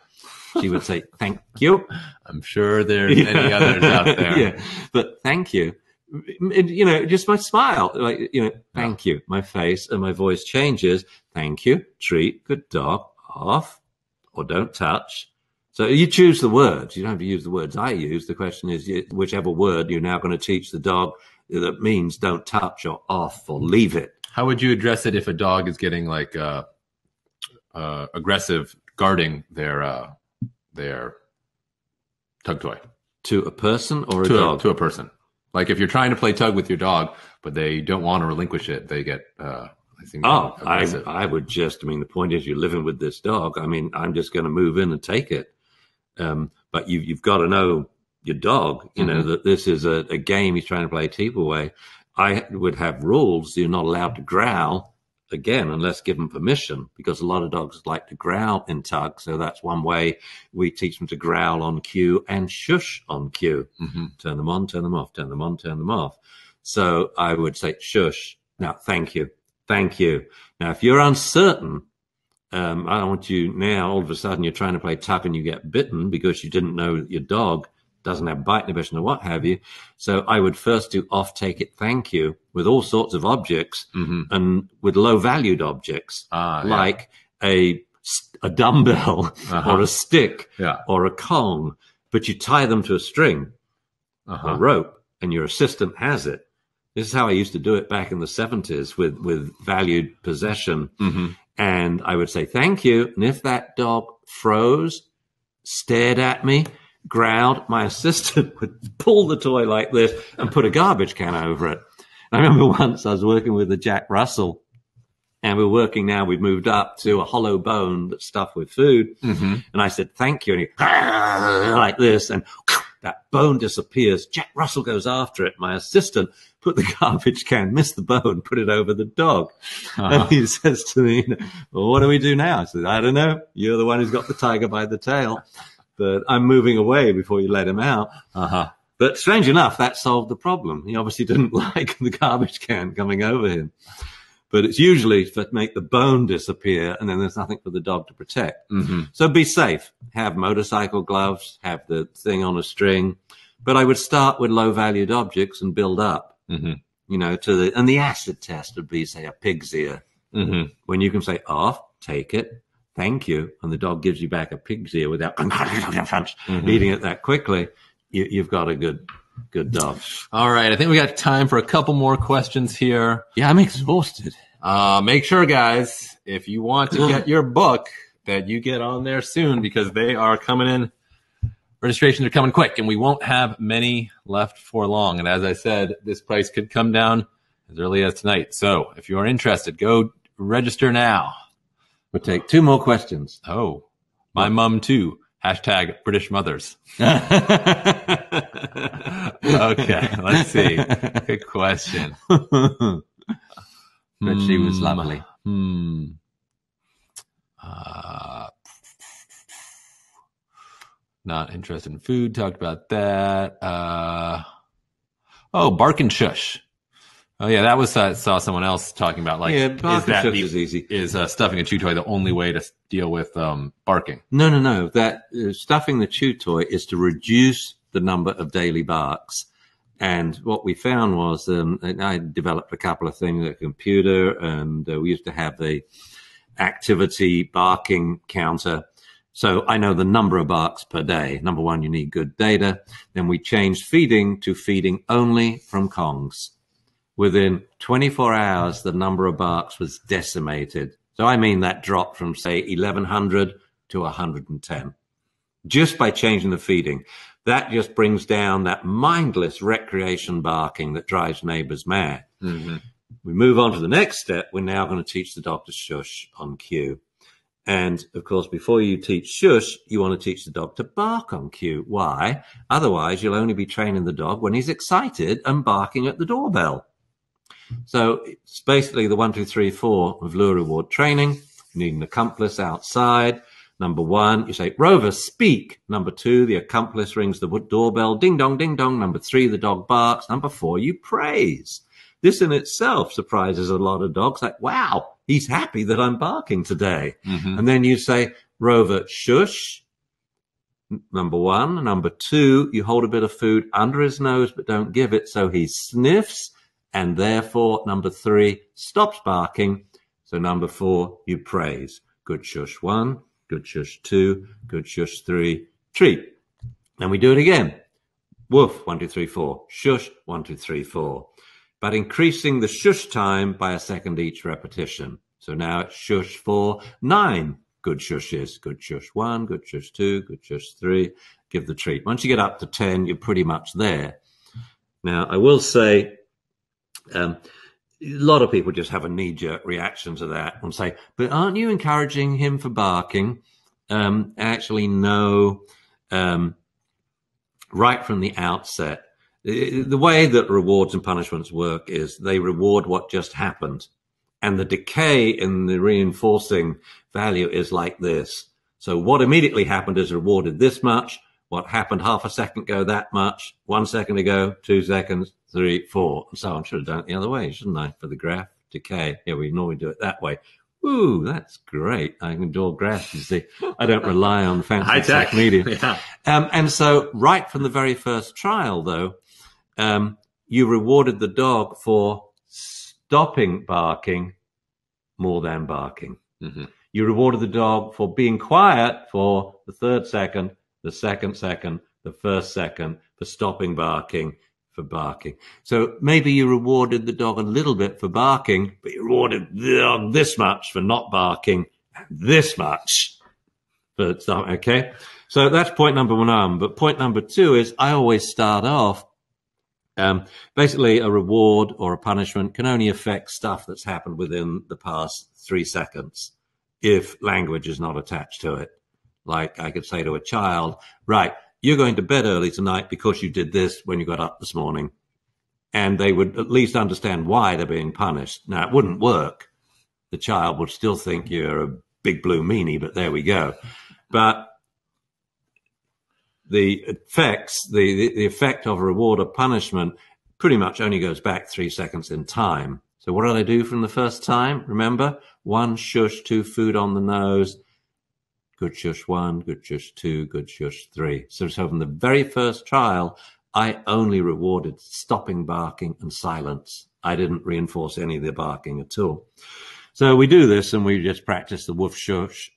She would say, thank you. I'm sure there are many others out there. But thank you. Just my smile, thank you. My face and my voice changes. Thank you. Treat. Good dog. Off. Or don't touch. So you choose the words. You don't have to use the words I use. The question is whichever word you're now going to teach the dog that means don't touch or off or leave it. How would you address it if a dog is getting like aggressive guarding their tug toy. To a person or a dog? To a person. Like if you're trying to play tug with your dog, but they don't want to relinquish it, they get aggressive. I would just, the point is you're living with this dog. I'm just going to move in and take it. But you've got to know your dog, that this is a game he's trying to play teep away. I would have rules. You're not allowed to growl, again, unless given permission, because a lot of dogs like to growl in tug. So that's one way we teach them to growl on cue and shush on cue. Turn them on, turn them off, turn them on, turn them off. So I would say shush. Now, thank you. Thank you. Now, if you're uncertain, I don't want you now, all of a sudden you're trying to play tug and you get bitten because you didn't know your dog doesn't have bite inhibition or what have you. So I would first do off, take it, thank you with all sorts of objects and with low valued objects like a dumbbell or a stick or a Kong, but you tie them to a string or rope and your assistant has it. This is how I used to do it back in the 70s with valued possession. And I would say, thank you. And if that dog froze, stared at me, growled, my assistant would pull the toy like this and put a garbage can over it. I remember once I was working with a Jack Russell, and we've moved up to a hollow bone that's stuffed with food. And I said, thank you. And he, like this, and that bone disappears. Jack Russell goes after it. My assistant put the garbage can, missed the bone, put it over the dog. And he says to me, well, what do we do now? I said, I don't know. You're the one who's got the tiger by the tail. But I'm moving away before you let him out. But strange enough, that solved the problem. He obviously didn't like the garbage can coming over him. But it's usually to make the bone disappear, and then there's nothing for the dog to protect. So be safe. Have motorcycle gloves, have the thing on a string. But I would start with low-valued objects and build up, and the acid test would be, say, a pig's ear. When you can say, off, take it, thank you, and the dog gives you back a pig's ear without eating it that quickly, you've got a good dog. All right. I think we got time for a couple more questions here. Yeah, I'm exhausted. Make sure, guys, if you want to get your book, that you get on there soon because they are coming in. Registrations are coming quick, and we won't have many left for long. And as I said, this price could come down as early as tonight. So if you are interested, go register now. We'll take 2 more questions. Oh, my mom too. Hashtag British mothers. Okay, let's see. Good question. But she was lovely. Not interested in food. Talked about that. Bark and shush. Oh yeah, that was saw someone else talking about bark and shush is easy. Is stuffing a chew toy the only way to deal with barking? No. That stuffing the chew toy is to reduce the number of daily barks. And what we found was, I developed a couple of things at a computer, and we used to have the activity barking counter. So I know the number of barks per day. Number one, you need good data. Then we changed feeding to feeding only from Kongs. Within 24 hours, the number of barks was decimated. So I mean that dropped from, say, 1,100 to 110. Just by changing the feeding. That just brings down that mindless recreation barking that drives neighbors mad. We move on to the next step. We're now going to teach the dog to shush on cue. And, of course, before you teach shush, you want to teach the dog to bark on cue. Why? Otherwise, you'll only be training the dog when he's excited and barking at the doorbell. So it's basically the 1, 2, 3, 4 of lure reward training. You need an accomplice outside. Number 1, you say, Rover, speak. Number 2, the accomplice rings the doorbell. Ding dong, ding dong. Number 3, the dog barks. Number 4, you praise. This in itself surprises a lot of dogs. Like, wow, he's happy that I'm barking today. And then you say, Rover, shush. Number 1. Number 2, you hold a bit of food under his nose, but don't give it. So he sniffs. And therefore, number 3, stops barking. So number 4, you praise. Good shush 1, good shush 2, good shush 3, treat. Then we do it again. Woof, 1, 2, 3, 4. Shush, 1, 2, 3, 4. But increasing the shush time by a second each repetition. So now it's shush for 9. good shush is. Good shush 1, good shush 2, good shush 3. Give the treat. Once you get up to 10, you're pretty much there. Now, I will say, a lot of people just have a knee-jerk reaction to that and say, but aren't you encouraging him for barking? Actually, no. Right from the outset, the way that rewards and punishments work is they reward what just happened. And the decay in the reinforcing value is like this. So what immediately happened is rewarded this much. What happened half a second ago, that much. 1 second ago, 2 seconds, 3, 4, and so on. Should have done it the other way, shouldn't I, for the graph decay? Yeah, we normally do it that way. Ooh, that's great. I can draw graphs, you see. I don't rely on fancy tech media. Yeah. And so right from the very first trial, though, you rewarded the dog for stopping barking more than barking. Mm-hmm. You rewarded the dog for being quiet for the 3rd second, the 2nd second, the 1st second, for stopping barking, for barking. So maybe you rewarded the dog a little bit for barking, but you rewarded the dog this much for not barking, and this much for stopping. Okay? So that's point number 1. But point number 2 is I always start off, basically a reward or a punishment can only affect stuff that's happened within the past 3 seconds if language is not attached to it. Like I could say to a child, right, you're going to bed early tonight because you did this when you got up this morning. And they would at least understand why they're being punished. Now, it wouldn't work. The child would still think you're a big blue meanie, but there we go. But the effects, the effect of a reward or punishment pretty much only goes back 3 seconds in time. So what did I do from the first time? Remember, 1 shush, 2 food on the nose. Good shush 1, good shush 2, good shush 3. So from the very first trial, I only rewarded stopping barking and silence. I didn't reinforce any of the barking at all. So we do this and we just practice the woof shush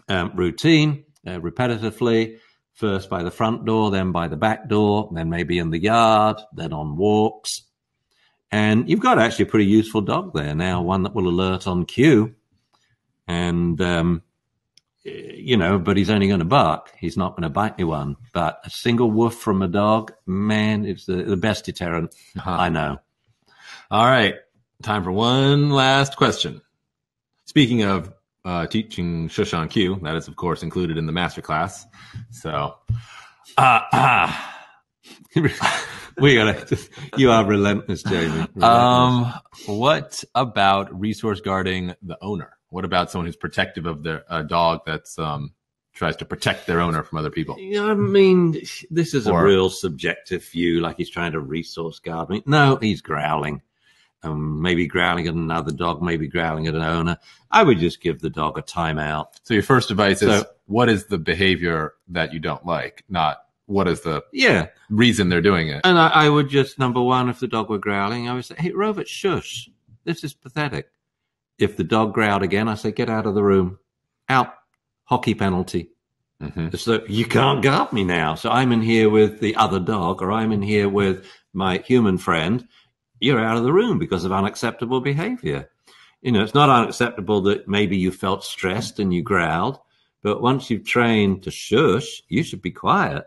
routine repetitively, first by the front door, then by the back door, then maybe in the yard, then on walks. And you've got actually a pretty useful dog there now, one that will alert on cue. And, but he's only going to bark. He's not going to bite anyone. But a single woof from a dog, man, it's the best deterrent I know. All right. Time for one last question. Speaking of teaching shush on cue, that is, of course, included in the masterclass. So, you are relentless, Jamie. Relentless. What about resource guarding the owner? What about someone who's protective of their dog that's tries to protect their owner from other people? I mean, this is a real subjective view, like he's trying to resource guard me. No, he's growling. Maybe growling at another dog, maybe growling at an owner. I would just give the dog a timeout. So your first advice is, what is the behavior that you don't like, not what is the reason they're doing it? And I would just, number 1, if the dog were growling, I would say, hey, Robert, shush. This is pathetic. If the dog growled again, I say, get out of the room. Out. Hockey penalty. Mm-hmm. So you can't guard me now. So I'm in here with the other dog, or I'm in here with my human friend. You're out of the room because of unacceptable behavior. It's not unacceptable that maybe you felt stressed and you growled, but once you've trained to shush, you should be quiet.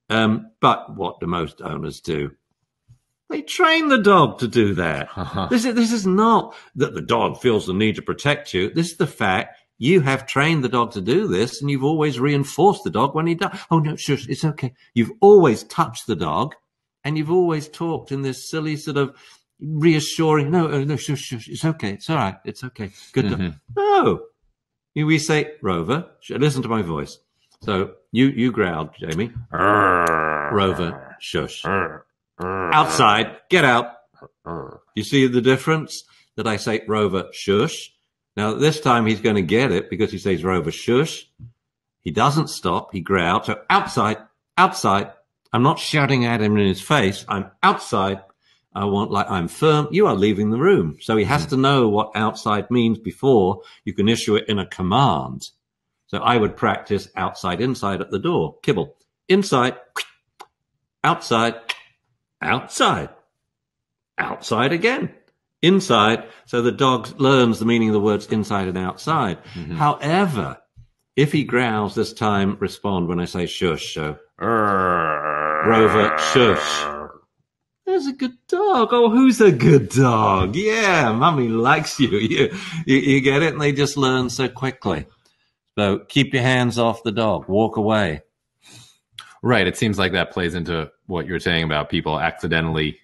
But what do most owners do? They train the dog to do that. This is not that the dog feels the need to protect you. This is the fact you have trained the dog to do this, and you've always reinforced the dog when he does. Oh, no, shush, it's okay. You've always touched the dog, and you've always talked in this silly sort of reassuring, no, shush, shush, it's okay, it's all right, it's okay, good dog. No. We say, Rover, listen to my voice. So you growled, Jamie. Rover, shush. Outside, get out. You see the difference? That I say, Rover, shush. Now, this time he's going to get it because he says, Rover, shush. He doesn't stop. He growls. So outside. I'm not shouting at him in his face. I'm outside. I'm firm. You are leaving the room. So he has to know what outside means before you can issue it in a command. So I would practice outside, inside at the door. Kibble. Inside. Outside. Outside. Outside again. inside, so the dog learns the meaning of the words inside and outside. However, if he growls this time, respond when I say shush. So, Rover, shush. There's a good dog. Oh, who's a good dog? Yeah, mummy likes you. You get it? And they just learn so quickly. So keep your hands off the dog. Walk away. Right. It seems like that plays into what you're saying about people accidentally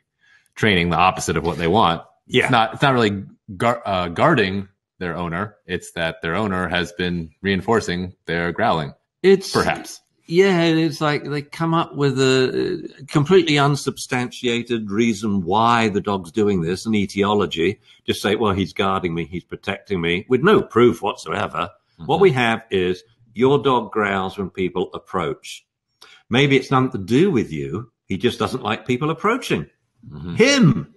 training the opposite of what they want. Yeah. It's not really guarding their owner. It's that their owner has been reinforcing their growling. It's perhaps. Yeah, it's like they come up with a completely unsubstantiated reason why the dog's doing this, an etiology. Just say, well, he's guarding me, he's protecting me, with no proof whatsoever. What we have is your dog growls when people approach. Maybe it's nothing to do with you. He just doesn't like people approaching him.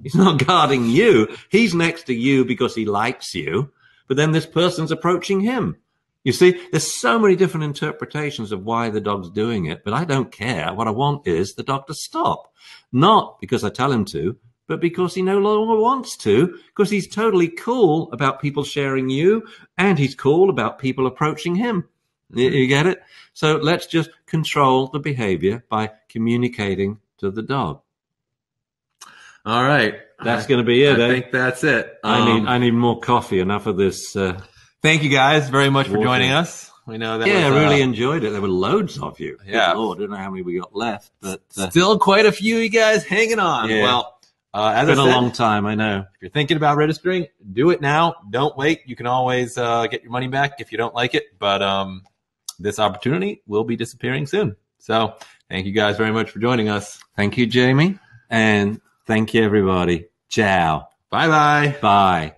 He's not guarding you. He's next to you because he likes you. But then this person's approaching him. You see, there's so many different interpretations of why the dog's doing it, but I don't care. What I want is the dog to stop. Not because I tell him to, but because he no longer wants to, because he's totally cool about people sharing you, and he's cool about people approaching him. You get it? So let's just control the behavior by communicating to the dog. All right. That's going to be it. I think that's it. I need more coffee. Enough of this. Thank you guys very much for joining us. We know that. I really enjoyed it. There were loads of you. Yeah. Good Lord, I don't know how many we got left, but still quite a few of you guys hanging on. Yeah. Well, as it's been I said, a long time. I know. If you're thinking about registering, do it now. Don't wait. You can always get your money back if you don't like it. But this opportunity will be disappearing soon. So thank you guys very much for joining us. Thank you, Jamie, and thank you, everybody. Ciao. Bye-bye. Bye.